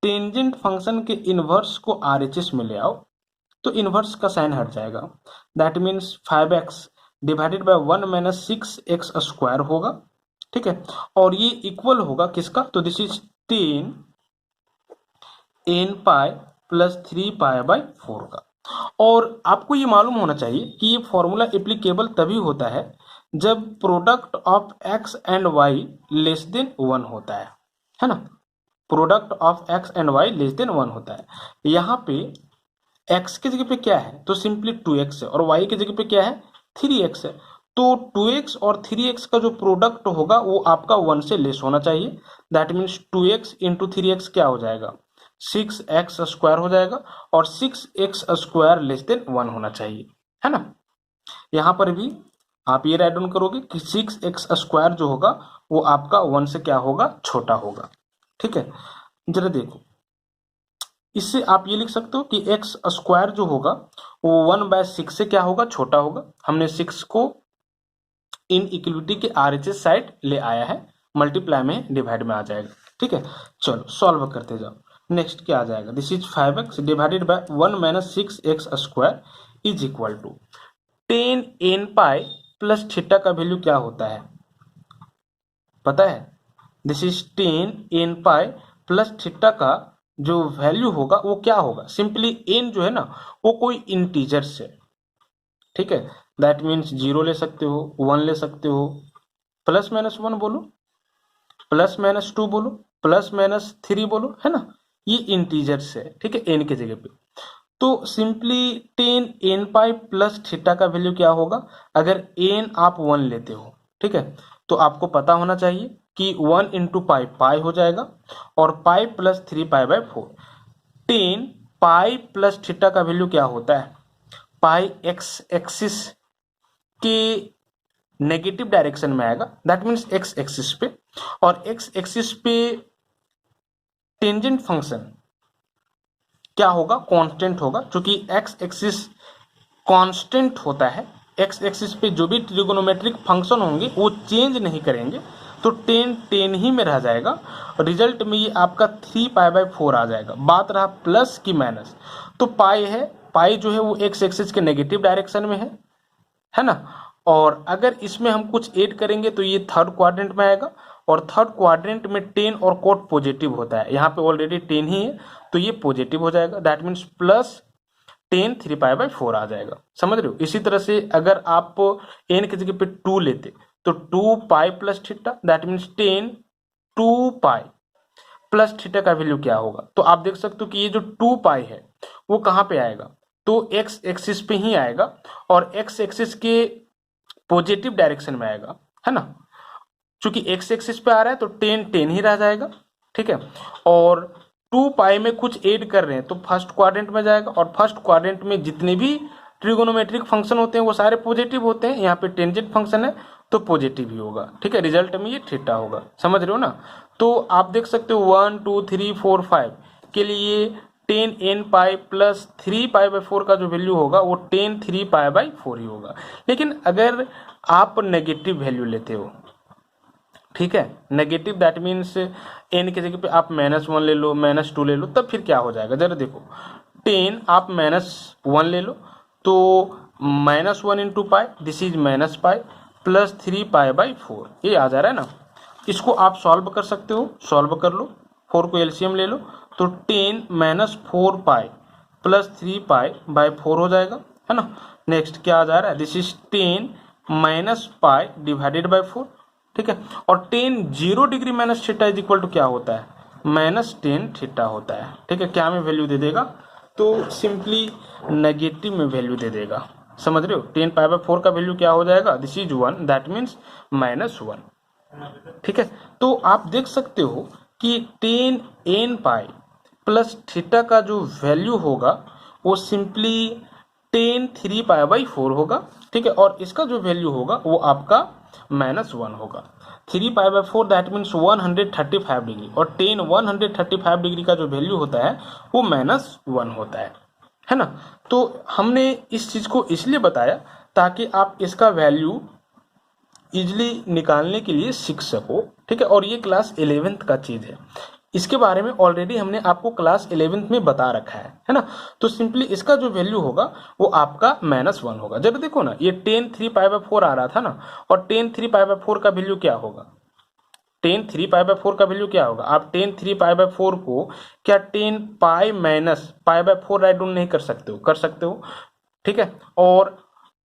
S1: टेंजेंट फंक्शन के इनवर्स को RHS में ले आओ, तो इनवर्स का साइन हट जाएगा। That means 5x divided by 1 minus 6x square होगा, ठीक है। और ये इक्वल होगा किसका, तो this is tan n pi plus 3 पाई/4 का। और आपको ये मालूम होना चाहिए कि ये फॉर्मूला एप्लीकेबल तभी होता है जब product of x and y less than 1 होता है ना। Product of x and y less than 1 होता है। यहाँ पे x की जगह पे क्या है, तो सिंपली 2x है, और y की जगह पे क्या है, 3x है। तो 2x और 3x का जो प्रोडक्ट होगा वो आपका 1 से लेस होना चाहिए। That means 2x into 3x क्या हो जाएगा, 6x स्क्वायर हो जाएगा, और 6x स्क्वायर लेस देन 1 होना चाहिए, है ना। यहाँ पर भी आप ये राइट डाउन करोगे कि 6x स्क्वायर जो होगा वो आपका 1 से क्या होगा, छोटा होगा, ठीक है। जरा देखो इससे आप ये लिख सकते हो कि x स्क्वायर जो होगा वो 1/6 से क्या होगा, छोटा होगा। हमने 6 को इन इक्वलिटी के RHS साइड ले आया है, मल्टीप्लाई में डिवाइड में आ जाएगा, ठीक है। चलो सॉल्व करते जाओ। नेक्स्ट क्या आ जाएगा, this is 5x divided by 1 minus 6x square is equal to tan n pi plus theta का वैल्यू क्या होता है, पता है, this is tan n pi plus theta का जो वैल्यू होगा वो क्या होगा, सिंपली n जो है ना वो कोई इंटीजर से, ठीक है। दैट मीन्स 0 ले सकते हो, 1 ले सकते हो, प्लस माइनस 1 बोलो, प्लस माइनस 2 बोलो, प्लस माइनस 3 बोलो, है ना। ये इंटीजर से, ठीक है, n के जगह पे। तो simply tan n pi plus theta का वैल्यू क्या होगा, अगर एन आप 1 लेते हो, ठीक है, तो आपको पता होना चाहिए कि 1 इंटू पाई पाई हो जाएगा और पाई प्लस 3 पाई/4। टेन पाई प्लस थीटा का वैल्यू क्या होता है, पाई एक्स एक्सिस के नेगेटिव डायरेक्शन में आएगा, दैट मीन्स एक्स एक्सिस पे, और एक्स एक्सिस पे टेंजेंट फंक्शन क्या होगा, कांस्टेंट होगा, क्योंकि एक्स एक्सिस कांस्टेंट होता है। एक्स एक्सिस पे जो भी ट्रिगोनोमेट्रिक फंक्शन होंगे वो चेंज नहीं करेंगे, तो टेन टेन ही में रह जाएगा। रिजल्ट में ये आपका 3 पाई/4 आ जाएगा। बात रहा प्लस की माइनस, तो पाई है, पाई जो है वो एक्स एक्सिस के नेगेटिव डायरेक्शन में है ना, और अगर इसमें हम कुछ ऐड करेंगे तो ये थर्ड क्वाड्रेंट में आएगा, और थर्ड क्वाड्रेंट में टेन और कोट पॉजिटिव होता है, यहाँ पे ऑलरेडी 10 ही है तो ये पॉजिटिव हो जाएगा, दैट मीन्स प्लस 10 3 पाई/4 आ जाएगा। समझ रहे हो। इसी तरह से अगर आप एन की जगह पे 2 लेते तो 2 पाई plus theta, that means 10 2 pi plus theta का वैल्यू क्या होगा, तो आप देख सकते हो कि ये जो 2 पाई है वो कहाँ पे आएगा, तो एक्स एक्सिस पे ही आएगा, और एक्स एक्सिस के पॉजिटिव डायरेक्शन में आएगा, है ना, चूंकि एक्स एक्सिस पे आ रहा है तो 10 10 ही रह जाएगा, ठीक है। और 2 पाई में कुछ ऐड कर रहे हैं तो फर्स्ट क्वाड्रेंट में जाएगा, और फर्स्ट क्वाड्रेंट में जितने भी ट्रिगोनोमेट्रिक फंक्शन होते हैं वो सारे पॉजिटिव होते हैं, यहाँ पे टेंजेंट फंक्शन है तो पॉजिटिव ही होगा, ठीक है। रिजल्ट में ये थीटा होगा, समझ रहे हो ना। तो आप देख सकते हो 1 2 3 4 5 के लिए 10 n पाई प्लस 3 पाई/4 का जो वैल्यू होगा वो 10 3 पाई/4 ही होगा। लेकिन अगर आप नेगेटिव वैल्यू लेते हो, ठीक है, नेगेटिव दैट मीन्स एन की जगह पे आप -1 ले लो, -2 ले लो, तब फिर क्या हो जाएगा, जरा देखो 10 आप -1 ले लो तो -1 into pi, this is -pi plus 3 pi ये आ जा रहा है ना। इसको आप सॉल्व कर सकते हो, सॉल्व कर लो, 4 को एलसीएम ले लो तो 10 -4 पाई प्लस 3 पाई/4 हो जाएगा, है ना। नेक्स्ट क्या आ जा रहा है, this is 10 -pi divided by 4, ठीक है, और 10 0 degree minus theta is equal to क्या होता है, -10 थीटा होता है, ठीक है। क्या में वैल्यू दे देगा, तो सिंपली नेगेटिव में वैल्यू दे देगा, समझ रहे हो। 10 पाई/4 का वैल्यू क्या हो जाएगा, दिस इज 1, दैट मीन्स -1, ठीक है। तो आप देख सकते हो कि 10 n पाई प्लस थीटा का जो वैल्यू होगा वो सिंपली 10 3 पाई/4 होगा, ठीक है, और इसका जो वैल्यू होगा वो आपका -1 होगा। 3 पाई/4 दैट मीन्स 135 डिग्री, और 10 135 डिग्री का जो वैल्यू होता है वो -1 होता है ना। तो हमने इस चीज को इसलिए बताया ताकि आप इसका वैल्यू इजिली निकालने के लिए सीख सको, ठीक है। और ये क्लास 11th का चीज है, इसके बारे में ऑलरेडी हमने आपको क्लास 11th में बता रखा है ना। तो सिंपली इसका जो वैल्यू होगा वो आपका -1 होगा। जब देखो ना ये 10 3 पाई/4 आ रहा था ना, और 10 3 पाई/4 का वैल्यू क्या होगा, 10 3 पाई/4 का वैल्यू क्या होगा, आप 10 3 पाई/4 को क्या 10 पाई माइनस पाई/4 राइट डाउन नहीं कर सकते हो, कर सकते हो, ठीक है। और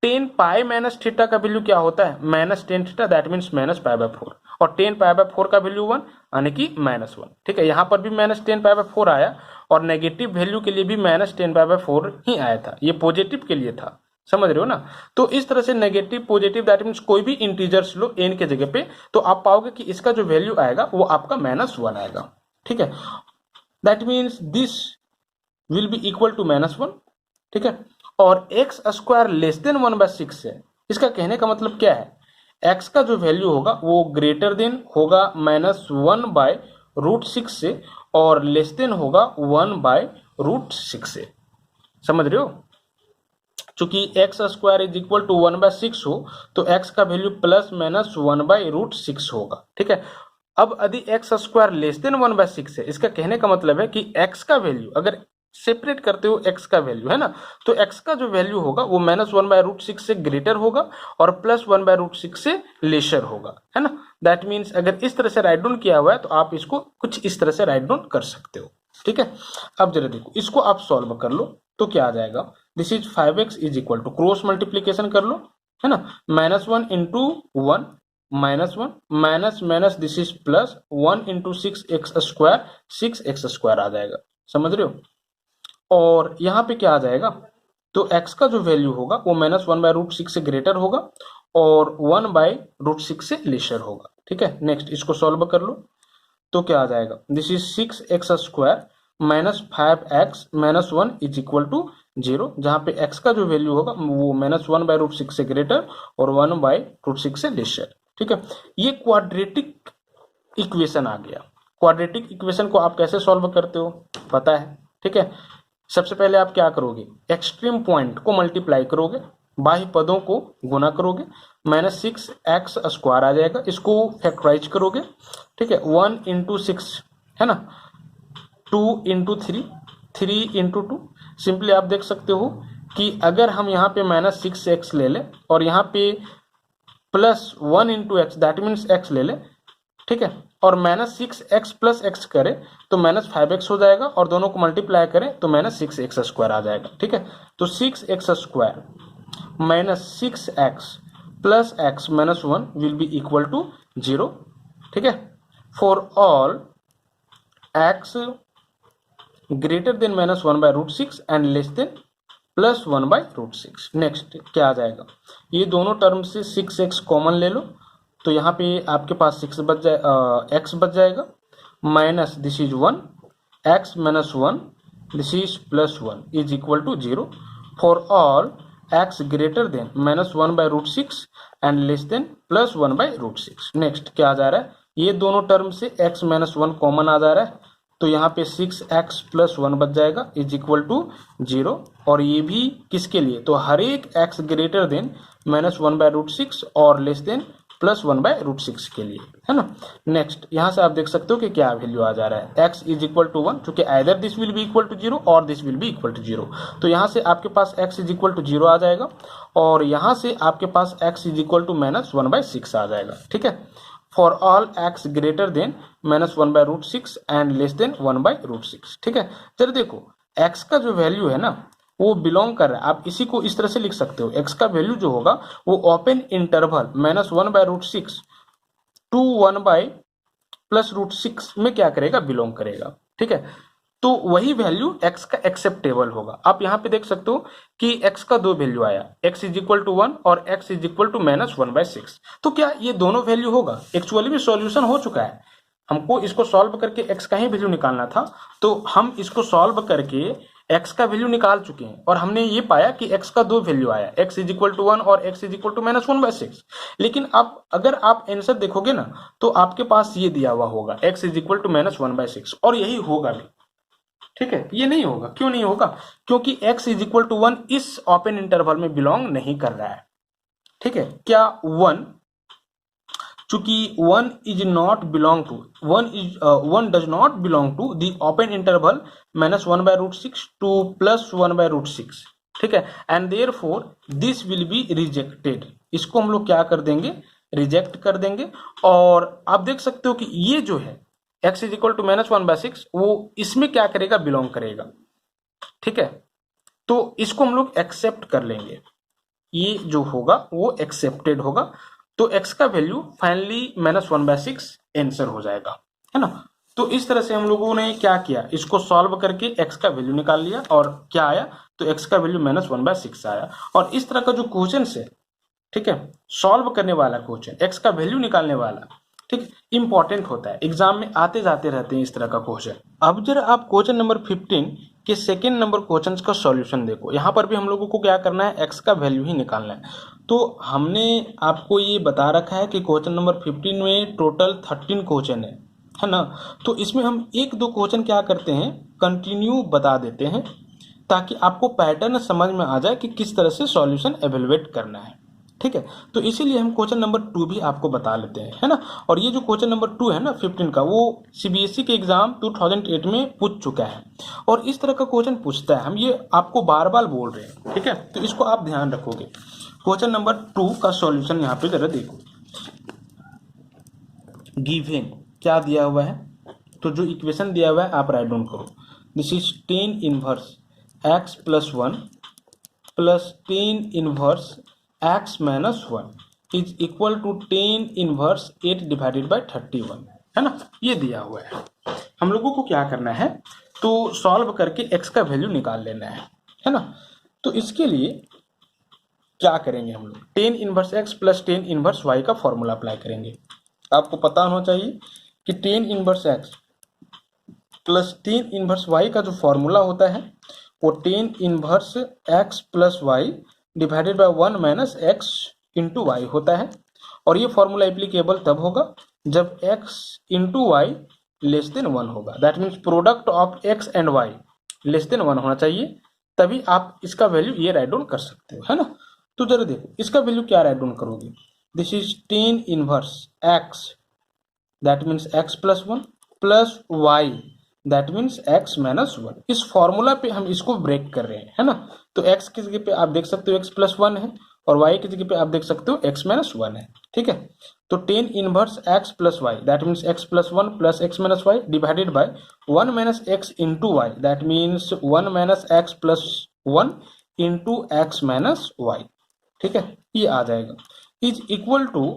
S1: 10 पाई माइनस थीटा का वैल्यू क्या होता है, -10 थीटा, दैट मीन्स -पाई/4, और 10 पाई/4 का वैल्यू 1 यानी कि -1, ठीक है। यहाँ पर भी -10 पाई/4 आया, और नेगेटिव वैल्यू के लिए भी -10 पाई/4 ही आया था, ये पॉजिटिव के लिए था, समझ रहे हो ना। तो इस तरह से नेगेटिव पॉजिटिव दैट मीन्स कोई भी इंटीजर्स लो n के जगह पे, तो आप पाओगे कि इसका जो वैल्यू आएगा वो आपका -1 आएगा, ठीक है। That means this will be equal to -1, ठीक है। और एक्स स्क्वायर लेस देन 1/6 है, इसका कहने का मतलब क्या है, एक्स का जो वैल्यू होगा वो ग्रेटर देन होगा -1/√6 से, और लेस देन होगा 1/√6 से, समझ रहे हो। चूंकि x square is equal to 1/6 हो तो एक्स का वैल्यू +-1/√6 होगा, ठीक है। अब यदि एक्स स्क्वायर लेस देन 1/6 है, इसका कहने का मतलब है कि एक्स का वैल्यू अगर सेपरेट करते हो एक्स का वैल्यू, है ना, तो एक्स का जो वैल्यू होगा वो -1/√6 से ग्रेटर होगा और +1/√6 से लेसर होगा, है ना। दैट मीन्स अगर इस तरह से राइट डाउन किया हुआ है तो आप इसको कुछ इस तरह से राइट डाउन कर सकते हो, ठीक है। अब जरा देखो इसको आप सॉल्व कर लो तो क्या आ जाएगा, this is 5x is equal to cross multiplication कर लो, है ना, -1 into 1 -1 minus this is +1 into 6x square 6x square आ जाएगा, समझ रहे हो। और यहाँ पे क्या आ जाएगा, तो x का जो वैल्यू होगा वो -1/√6 से ग्रेटर होगा और 1/√6 से लेसर होगा। ठीक है, नेक्स्ट इसको सॉल्व कर लो तो क्या आ जाएगा, this is 6x² -5x - 1 is equal to 0, जहाँ पे x का जो वैल्यू होगा वो -1/√6 से ग्रेटर और 1/√6 से लेसर। ठीक है, ये क्वाड्रेटिक इक्वेशन आ गया। क्वाड्रेटिक इक्वेशन को आप कैसे सॉल्व करते हो पता है। ठीक है, सबसे पहले आप क्या करोगे, एक्सट्रीम पॉइंट को मल्टीप्लाई करोगे, बाह्य पदों को गुना करोगे, -6x² आ जाएगा, इसको फैक्टराइज करोगे। ठीक है, 1 × 6 है ना, 2 × 3, 3 × 2। सिंपली आप देख सकते हो कि अगर हम यहाँ पे -6x ले लें और यहाँ पे +1 × x दैट मीन्स x ले लें, ठीक है, और -6x + x करें तो -5x हो जाएगा और दोनों को मल्टीप्लाई करें तो -6x² आ जाएगा। ठीक है, तो 6x² - 6x + x - 1 will be equal to 0। ठीक है, for all x greater than -1/√6 and less than +1/√6। Next क्या आ जाएगा, ये दोनों टर्म से 6x कॉमन ले लो तो यहाँ पे आपके पास 6 बच जाए, x बच जाएगा, minus this is 1, x - 1 this is +1 is equal to 0 for all x greater than -1/√6 and less than +1/√6। Next क्या आ जा रहा है, ये दोनों टर्म से x - 1 कॉमन आ जा रहा है तो यहाँ पे 6x + 1 बच जाएगा इज इक्वल टू 0, और ये भी किसके लिए, तो हर एक x ग्रेटर देन -1/√6 और लेस देन +1/√6 के लिए, है ना। नेक्स्ट यहाँ से आप देख सकते हो कि क्या वैल्यू आ जा रहा है, x इज इक्वल टू 1, क्योंकि either this will be equal to 0 और this will be equal to 0, तो यहाँ से आपके पास x इज इक्वल टू 0 आ जाएगा और यहाँ से आपके पास x इज इक्वल टू -1/6 आ जाएगा। ठीक है, for all x greater than -1/√6 and less than 1/√6। ठीक है, चलो देखो x का जो वैल्यू है ना वो बिलोंग कर रहा है, आप इसी को इस तरह से लिख सकते हो, x का वैल्यू जो होगा वो ओपन इंटरवल -1/√6 टू 1/+√6 में क्या करेगा, बिलोंग करेगा। ठीक है, तो वही वैल्यू x का एक्सेप्टेबल होगा। आप यहाँ पे देख सकते हो कि x का दो वैल्यू आया, x इज इक्वल टू 1 और x इज इक्वल टू -1/6, तो क्या ये दोनों वैल्यू होगा, एक्चुअली में सॉल्यूशन हो चुका है। हमको इसको सॉल्व करके x का ही वैल्यू निकालना था, तो हम इसको सॉल्व करके x का वैल्यू निकाल चुके हैं और हमने ये पाया कि x का दो वैल्यू आया, x इज इक्वल टू 1 और x इज इक्वल टू -1/6। लेकिन अब अगर आप आंसर देखोगे ना तो आपके पास ये दिया हुआ होगा x इज इक्वल टू -1/6 और यही होगा भी। ठीक है, ये नहीं होगा, क्यों नहीं होगा, क्योंकि x इज इक्वल टू 1 इस ओपन इंटरवल में बिलोंग नहीं कर रहा है। ठीक है, क्या 1, चूंकि 1 is not belong to 1 does not belong to the open interval -1/√6 to +1/√6। ठीक है, and therefore this will be rejected, इसको हम लोग क्या कर देंगे, रिजेक्ट कर देंगे। और आप देख सकते हो कि ये जो है x इज इक्वल टू -1/6 वो इसमें क्या करेगा, बिलोंग करेगा। ठीक है, तो इसको हम लोग एक्सेप्ट कर लेंगे, ये जो होगा वो एक्सेप्टेड होगा, तो x का वैल्यू फाइनली -1/6 आंसर हो जाएगा, है ना। तो इस तरह से हम लोगों ने क्या किया, इसको सॉल्व करके x का वैल्यू निकाल लिया और क्या आया, तो x का वैल्यू -1/6 आया। और इस तरह का जो क्वेश्चन है, ठीक है, सॉल्व करने वाला क्वेश्चन, x का वैल्यू निकालने वाला, ठीक, इंपॉर्टेंट होता है, एग्जाम में आते जाते रहते हैं इस तरह का क्वेश्चन। अब जरा आप क्वेश्चन नंबर 15 के सेकेंड नंबर क्वेश्चन का सॉल्यूशन देखो, यहाँ पर भी हम लोगों को क्या करना है, x का वैल्यू ही निकालना है। तो हमने आपको ये बता रखा है कि क्वेश्चन नंबर 15 में टोटल 13 क्वेश्चन है ना, तो इसमें हम एक दो क्वेश्चन क्या करते हैं, कंटिन्यू बता देते हैं ताकि आपको पैटर्न समझ में आ जाए कि किस तरह से सॉल्यूशन एवेलुएट करना है। ठीक है, तो इसीलिए हम क्वेश्चन नंबर 2 भी आपको बता लेते हैं, है ना। और ये जो क्वेश्चन नंबर 2 है ना 15 का, वो सीबीएसई के एग्जाम 2008 में पूछ चुका है और इस तरह का क्वेश्चन पूछता है, हम ये आपको बार बार बोल रहे हैं। ठीक है, तो इसको आप ध्यान रखोगे। क्वेश्चन नंबर 2 का सॉल्यूशन यहाँ पे जरा देखो, गिवन क्या दिया हुआ है, तो जो इक्वेशन दिया हुआ है आप राइट डाउन करो, this is tan inverse x + 1 plus tan inverse x - 1 is equal to tan inverse 8 divided by 31, है ना, ये दिया हुआ है। हम लोगों को क्या करना है, तो सॉल्व करके x का वैल्यू निकाल लेना है ना। तो इसके लिए क्या करेंगे हम लोग, tan inverse x plus tan inverse y का फॉर्मूला अप्लाई करेंगे। आपको पता होना चाहिए कि tan inverse x plus tan inverse y का जो फॉर्मूला होता है वो tan inverse x plus y divided by 1 minus x into y होता है। और ये फॉर्मूला एप्लीकेबल तब होगा जब x into y less than 1 होगा। That means product of x and y less than 1 होना चाहिए, तभी आप इसका वैल्यू ये राइट डाउन कर सकते हो, है ना। तो जरा देखो इसका वैल्यू क्या राइट डाउन करोगे, this is tan inverse x that means x plus 1 plus y that means x minus 1। इस फॉर्मूला पे हम इसको ब्रेक कर रहे हैं, है ना। तो x की जगह पे आप देख सकते हो x प्लस 1 है और y की जगह पे आप देख सकते हो x माइनस 1 है, ठीक है। तो tan inverse x plus y that means x plus 1 plus x minus y divided by 1 minus x into y that means 1 minus x plus 1 into x minus y, ठीक है, ये आ जाएगा is equal to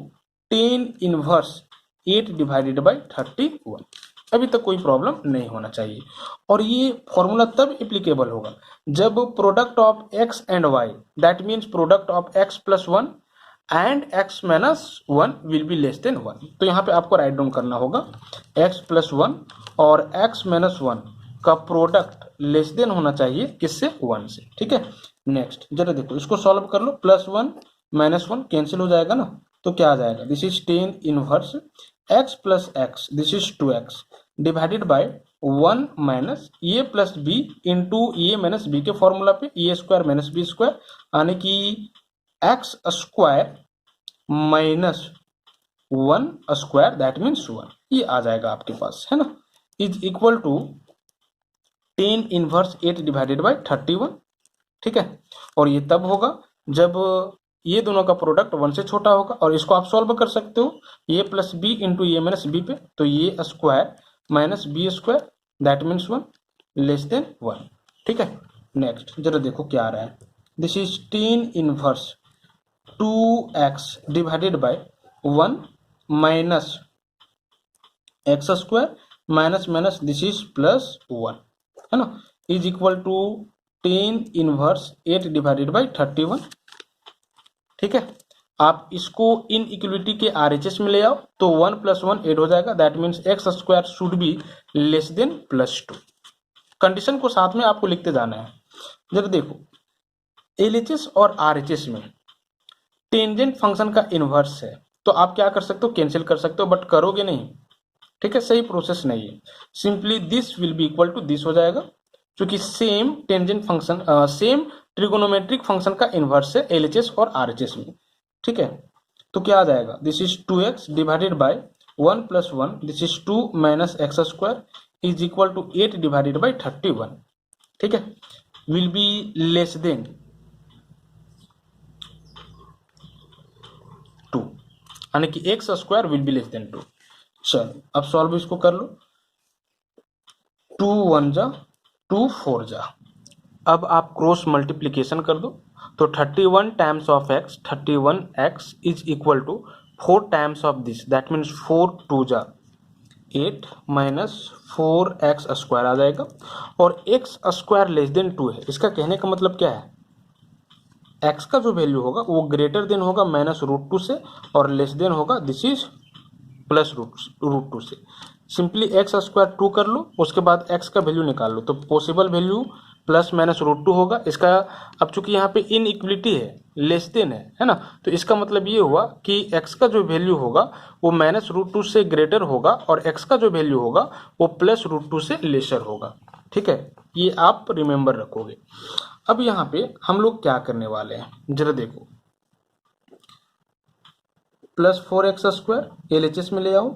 S1: tan inverse 8 divided by 31। अभी तक कोई problem नहीं होना चाहिए। और ये फॉर्मूला तब एप्लीकेबल होगा जब product of x and y that means product of x plus 1 and x minus 1 will be less than 1। तो यहाँ पे आपको राइट डाउन करना होगा x प्लस 1 और x माइनस 1 का प्रोडक्ट लेस देन होना चाहिए किससे, 1 से, ठीक है। नेक्स्ट जरा देखो इसको सॉल्व कर लो, प्लस 1 माइनस 1 कैंसिल हो जाएगा ना, तो क्या आ जाएगा, this is tan inverse x plus x this is 2x divided by 1 minus a plus b into a minus b के फॉर्मूला पे a square minus b square यानी कि x square minus 1 square that means 1, ये आ जाएगा आपके पास, है ना, is equal to tan inverse 8 divided by 31, ठीक है। और ये तब होगा जब ये दोनों का प्रोडक्ट 1 से छोटा होगा। और इसको आप सॉल्व कर सकते हो a plus b into a minus b पे, तो ये square minus b square that means 1 less than 1, ठीक है। नेक्स्ट जरा देखो क्या आ रहा है, this is tan inverse 2x divided by 1 minus x square minus minus this is plus 1, है ना, is equal to tan inverse 8 divided by 31, ठीक है। आप इसको इन इक्वलिटी के RHS में ले आओ तो 1 प्लस 1 8 हो जाएगा that means x square should be less than plus 2। Condition को साथ में आपको लिखते जाना है। जब देखो LHS और RHS में टेंजेंट फंक्शन का इनवर्स है तो आप क्या कर सकते हो, कैंसिल कर सकते हो, बट करोगे नहीं, ठीक है, सही प्रोसेस नहीं है। Simply this will be equal to this हो जाएगा क्योंकि same tangent function same trigonometric function का इनवर्स है LHS और RHS में, ठीक है। तो क्या आ जाएगा, this is 2x divided by 1 plus 1 this is 2 minus x square is equal to 8 divided by 31, ठीक है, विल बी लेस देन 2 यानी कि x square will be less than 2। चलो अब सॉल्व इसको कर लो, 2 1 जा 2 4 जा। अब आप क्रॉस मल्टीप्लीकेशन कर दो तो 31 times of x 31x is equal to 4 times of this that means 4 2 जा 8 माइनस 4x स्क्वायर आ जाएगा। और x स्क्वायर लेस देन 2 है, इसका कहने का मतलब क्या है, x का जो वैल्यू होगा वो ग्रेटर देन होगा माइनस रूट 2 से और लेस देन होगा दिस इज प्लस रूट 2 से। सिंपली एक्स स्क्वायर 2 कर लो, उसके बाद x का वैल्यू निकाल लो, तो possible value plus minus root 2 होगा। इसका अब चूंकि यहाँ पे इन इक्वलिटी है, लेस देन है ना, तो इसका मतलब ये हुआ कि x का जो वैल्यू होगा वो माइनस रूट 2 से ग्रेटर होगा और x का जो वैल्यू होगा वो प्लस रूट 2 से लेसर होगा, ठीक है, ये आप रिमेंबर रखोगे। अब यहाँ पे हम लोग क्या करने वाले हैं, जरा देखो, प्लस 4x स्क्वायर LHS में ले आओ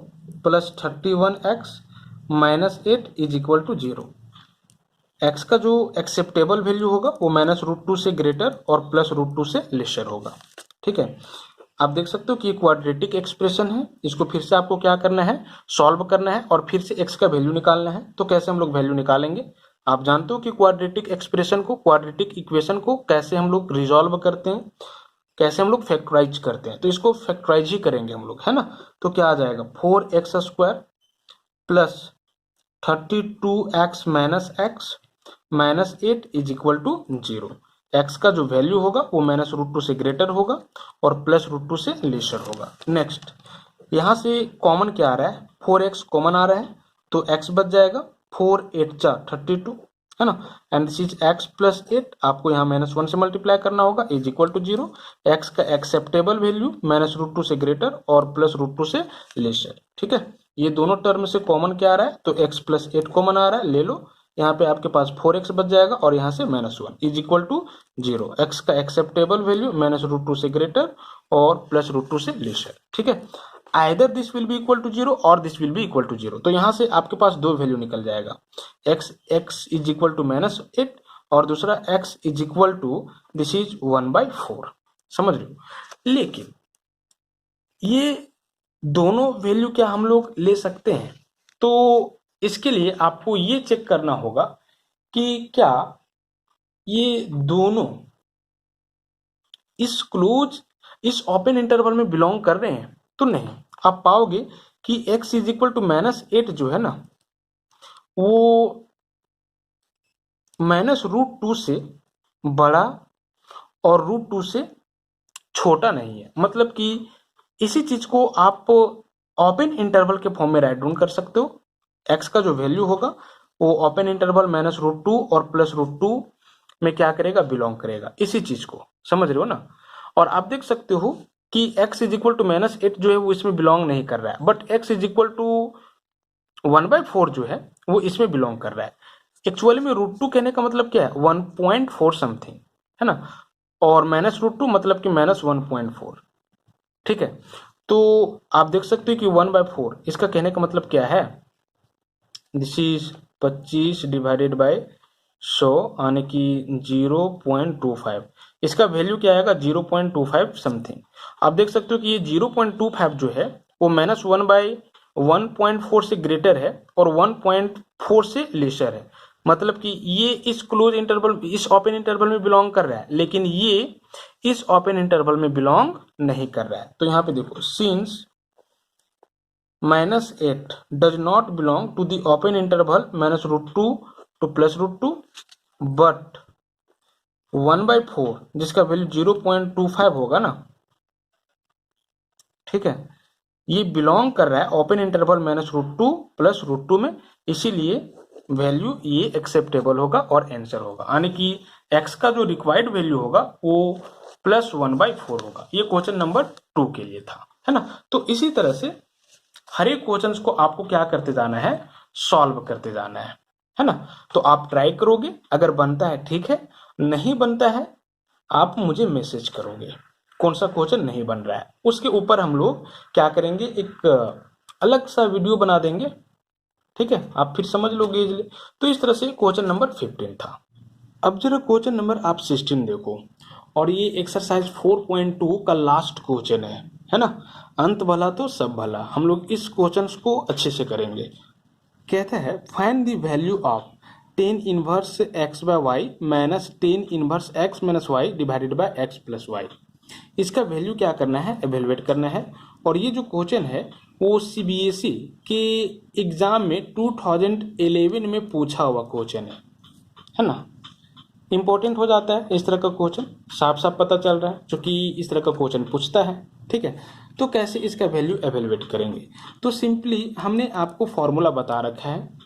S1: plus 31x minus 8 is equal to 0। x का जो एक्सेप्टेबल वैल्यू होगा वो माइनस रूट 2 से ग्रेटर और प्लस रूट 2 से लेसर होगा, ठीक है। आप देख सकते हो कि ये क्वाड्रेटिक एक्सप्रेशन है, इसको फिर से आपको क्या करना है, सॉल्व करना है और फिर से x का वैल्यू निकालना है। तो कैसे हम लोग वैल्यू निकालेंगे, आप जानते हो कि क्वाड्रेटिक एक्सप्रेशन को, क्वाड्रेटिक इक्वेशन को कैसे हम लोग रिजॉल्व करते हैं, कैसे हम लोग फैक्टराइज करते हैं। तो इसको फैक्टराइज ही करेंगे हम लोग, है ना। तो क्या आ जाएगा, 4x square plus 32x minus x minus 8 is equal to 0। X का जो वैल्यू होगा वो -√2 से ग्रेटर होगा और +√2 से लेसर होगा। नेक्स्ट यहाँ से कॉमन क्या आ रहा है, 4x कॉमन आ रहा है तो x बच जाएगा 4 8 जा 32, है ना। And this is x plus 8, आपको यहाँ -1 से मल्टीप्लाई करना होगा इज इक्वल टू 0। x का एक्सेप्टेबल वैल्यू -√2 से ग्रेटर और +√2 से लेसर। ठीक है, ये दोनों टर्म से कॉमन क्या आ रहा है, तो x प्लस 8 कॉमन आ रहा है, ले लो। यहाँ पे आपके पास 4x बच जाएगा और यहाँ से -1 इज इक्वल टू 0। x का एक्सेप्टेबल वैल्यू -√2 से ग्रेटर और +√2 से लेसर। ठीक है, either this will be equal to 0 और this will be equal to 0। तो यहाँ से आपके पास दो वैल्यू निकल जाएगा, x इज इक्वल टू -8 और दूसरा x is equal to this is 1/4। समझ रहे हो। लेकिन ये दोनों वैल्यू क्या हम लोग ले सकते हैं, तो इसके लिए आपको ये चेक करना होगा कि क्या ये दोनों इस ओपन इंटरवल में बिलोंग कर रहे हैं। तो नहीं, आप पाओगे कि x इज इक्वल टू -8 जो है ना, वो -√2 से बड़ा और √2 से छोटा नहीं है। मतलब कि इसी चीज को आप ओपन इंटरवल के फॉर्म में राइट डाउन कर सकते हो। x का जो वैल्यू होगा वो ओपन इंटरवल -√2 और +√2 में क्या करेगा, बिलोंग करेगा, इसी चीज को समझ रहे हो ना। और आप देख सकते हो कि x इज इक्वल टू -8 जो है वो इसमें बिलोंग नहीं कर रहा है, but x is equal to 1/4 जो है वो इसमें बिलोंग कर रहा है। एक्चुअली में √2 कहने का मतलब क्या है, 1.4 समथिंग, है ना, और -√2 मतलब कि -1.4। ठीक है, तो आप देख सकते हो कि 1/4 इसका कहने का मतलब क्या है, दिस इज 25 डिवाइडेड बाय 100 यानी कि 0.25। इसका वैल्यू क्या आएगा, 0.25 समथिंग। आप देख सकते हो कि ये 0.25 जो है वो -1/1.4 से ग्रेटर है और 1.4 से लेसर है। मतलब कि ये इस क्लोज इंटरवल, इस ओपन इंटरवल में बिलोंग कर रहा है, लेकिन ये इस ओपन इंटरवल में बिलोंग नहीं कर रहा है। तो यहाँ पे देखो, since -8 does not belong to the open interval -√2 to +√2, but 1/4 जिसका वैल्यू 0.25 होगा ना, ठीक है, ये बिलोंग कर रहा है ओपन इंटरवल -√2 +√2 में, इसीलिए वैल्यू ये एक्सेप्टेबल होगा और आंसर होगा। यानी कि x का जो रिक्वायर्ड वैल्यू होगा वो +1/4 होगा। ये क्वेश्चन नंबर 2 के लिए था, है ना। तो इसी तरह से हर एक क्वेश्चन को आपको क्या करते जाना है, सॉल्व करते जाना है ना। तो आप ट्राई करोगे, अगर बनता है ठीक है, नहीं बनता है आप मुझे मैसेज करोगे कौन सा क्वेश्चन नहीं बन रहा है। उसके ऊपर हम लोग क्या करेंगे, एक अलग सा वीडियो बना देंगे, ठीक है, आप फिर समझ लोगे इजीली। तो इस तरह से क्वेश्चन नंबर 15 था। अब जरा क्वेश्चन नंबर आप 16 देखो, और ये एक्सरसाइज 4.2 का लास्ट क्वेश्चन है ना। अंत भला तो सब भला, हम लोग इस क्वेश्चन को अच्छे से करेंगे। कहता है find the value of tan inverse x by y minus tan inverse x minus y divided by x plus y. इसका वैल्यू क्या करना है, एवेलुएट करना है। और ये जो क्वेश्चन है वो CBSE के एग्जाम में 2011 में पूछा हुआ क्वेश्चन है ना। इंपॉर्टेंट हो जाता है इस तरह का क्वेश्चन, साफ साफ पता चल रहा है क्योंकि इस तरह का क्वेश्चन पूछता है। ठीक है, तो कैसे इसका वैल्यू एवेलुएट करेंगे, तो सिंपली हमने आपको फॉर्मूला बता रखा है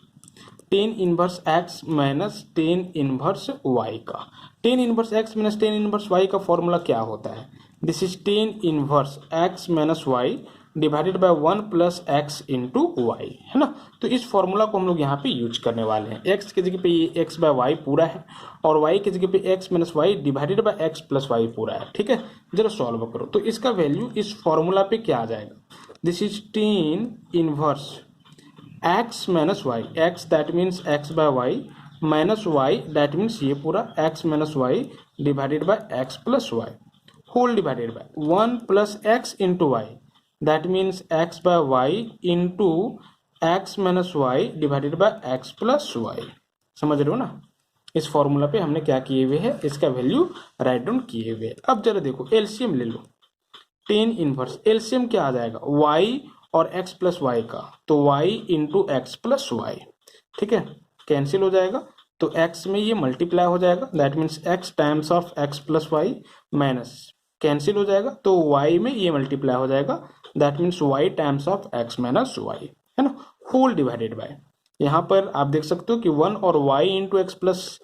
S1: tan inverse x minus tan inverse y का। tan inverse x minus tan inverse y का फॉर्मूला क्या होता है, this is tan inverse x minus y divided by 1 plus x into y, है ना। तो इस फॉर्मूला को हम लोग यहाँ पे यूज करने वाले हैं। x की जगह पे ये x बाय वाई पूरा है और y की जगह पे x minus y divided by x plus y पूरा है। ठीक है, जरा सॉल्व करो तो इसका वैल्यू इस फॉर्मूला पे क्या आ जाएगा, this is tan inverse x minus y, x that means x by y minus y that means ये पूरा x minus y divided by x plus y whole divided by 1 plus x into y that means x by y into x minus y divided by x plus y. समझ रहे हो ना, इस formula पे हमने क्या किए हुए है, इसका वैल्यू राइट डाउन किए हुए। अब जरा देखो एलसीएम ले लो, tan इनवर्स एलसीएम क्या आ जाएगा y और x प्लस वाई का, तो y into x plus y ठीक है, कैंसिल हो जाएगा तो x में ये मल्टीप्लाई हो जाएगा, that means x times of x plus y minus cancel हो जाएगा तो y में ये मल्टीप्लाई हो जाएगा, that means y times of x minus y, है ना, होल डिवाइडेड बाय, यहाँ पर आप देख सकते हो कि 1 और y into x plus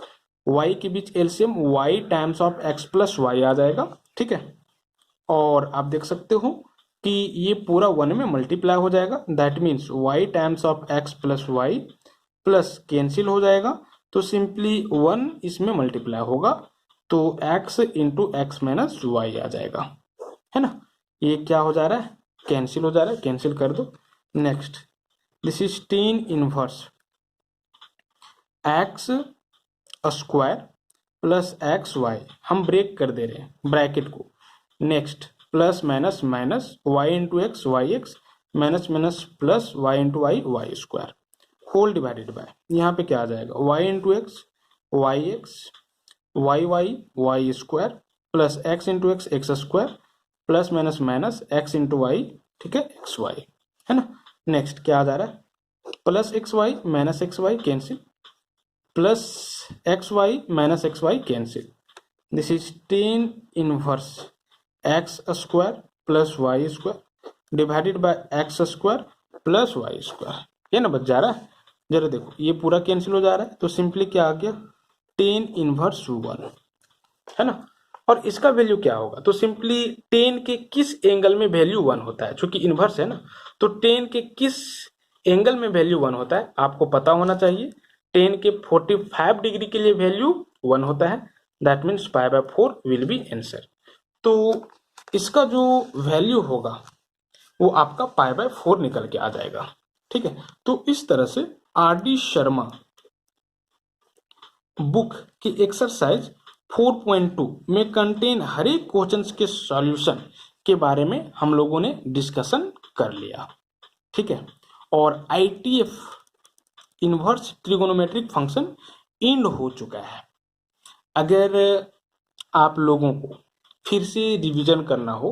S1: y के बीच LCM y times of x plus y आ जाएगा, ठीक है, और आप देख सकते हो कि ये पूरा 1 में मल्टीप्लाई हो जाएगा, that means y times of x plus y plus cancel हो जाएगा तो सिंपली 1 इसमें मल्टीप्लाई होगा तो x into x minus y आ जाएगा, है ना, ये क्या हो जा रहा है, कैंसिल हो जा रहा है, कैंसिल कर दो। Next, this is tan inverse x square plus x y, हम ब्रेक कर दे रहे हैं ब्रैकेट को, next plus minus minus y into x y x minus minus plus y into y y square whole divided by, यहाँ पे क्या आ जाएगा y into x y y y square plus x into x x square plus minus minus x into y, ठीक है, x Y, है ना। Next क्या आ जा रहा है plus x y minus x y cancel plus x y minus x y cancel, this is tan inverse x square plus y square divided by x square plus y square, ये ना बच जा रहा है, जरा देखो ये पूरा कैंसिल हो जा रहा है तो सिंपली क्या आ गया टेन इनवर्स 1, है ना, और इसका वैल्यू क्या होगा तो सिंपली 10 के किस एंगल में वैल्यू 1 होता है, क्योंकि इनवर्स है ना, तो 10 के किस एंगल में वैल्यू 1 होता है आपको पता होना चाहिए, 10 के 45 डिग्री के लिए वैल्यू 1 होता है, that means π/4 will be answer, तो इसका जो वैल्यू होगा वो आपका π/4 निकल के आ जाएगा, ठीक है। तो इस तरह से आर.डी. शर्मा बुक की एक्सरसाइज 4.2 में कंटेन हर एक क्वेश्चंस के सॉल्यूशन के बारे में हम लोगों ने डिस्कशन कर लिया, ठीक है, और ITF inverse trigonometric function and हो चुका है। अगर आप लोगों को फिर से रिवीजन करना हो,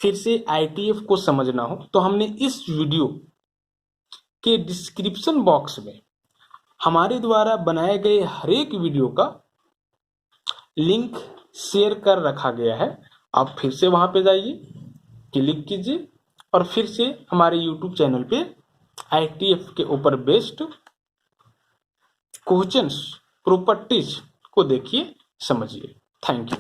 S1: फिर से आईटीएफ को समझना हो तो हमने इस वीडियो के डिस्क्रिप्शन बॉक्स में हमारे द्वारा बनाए गए हर एक वीडियो का लिंक शेयर कर रखा गया है, आप फिर से वहां पे जाइए, क्लिक कीजिए और फिर से हमारे यूट्यूब चैनल पे आईटीएफ के ऊपर बेस्ड क्वेश्चंस प्रॉपर्टीज को देखिए, समझिए। Thank you.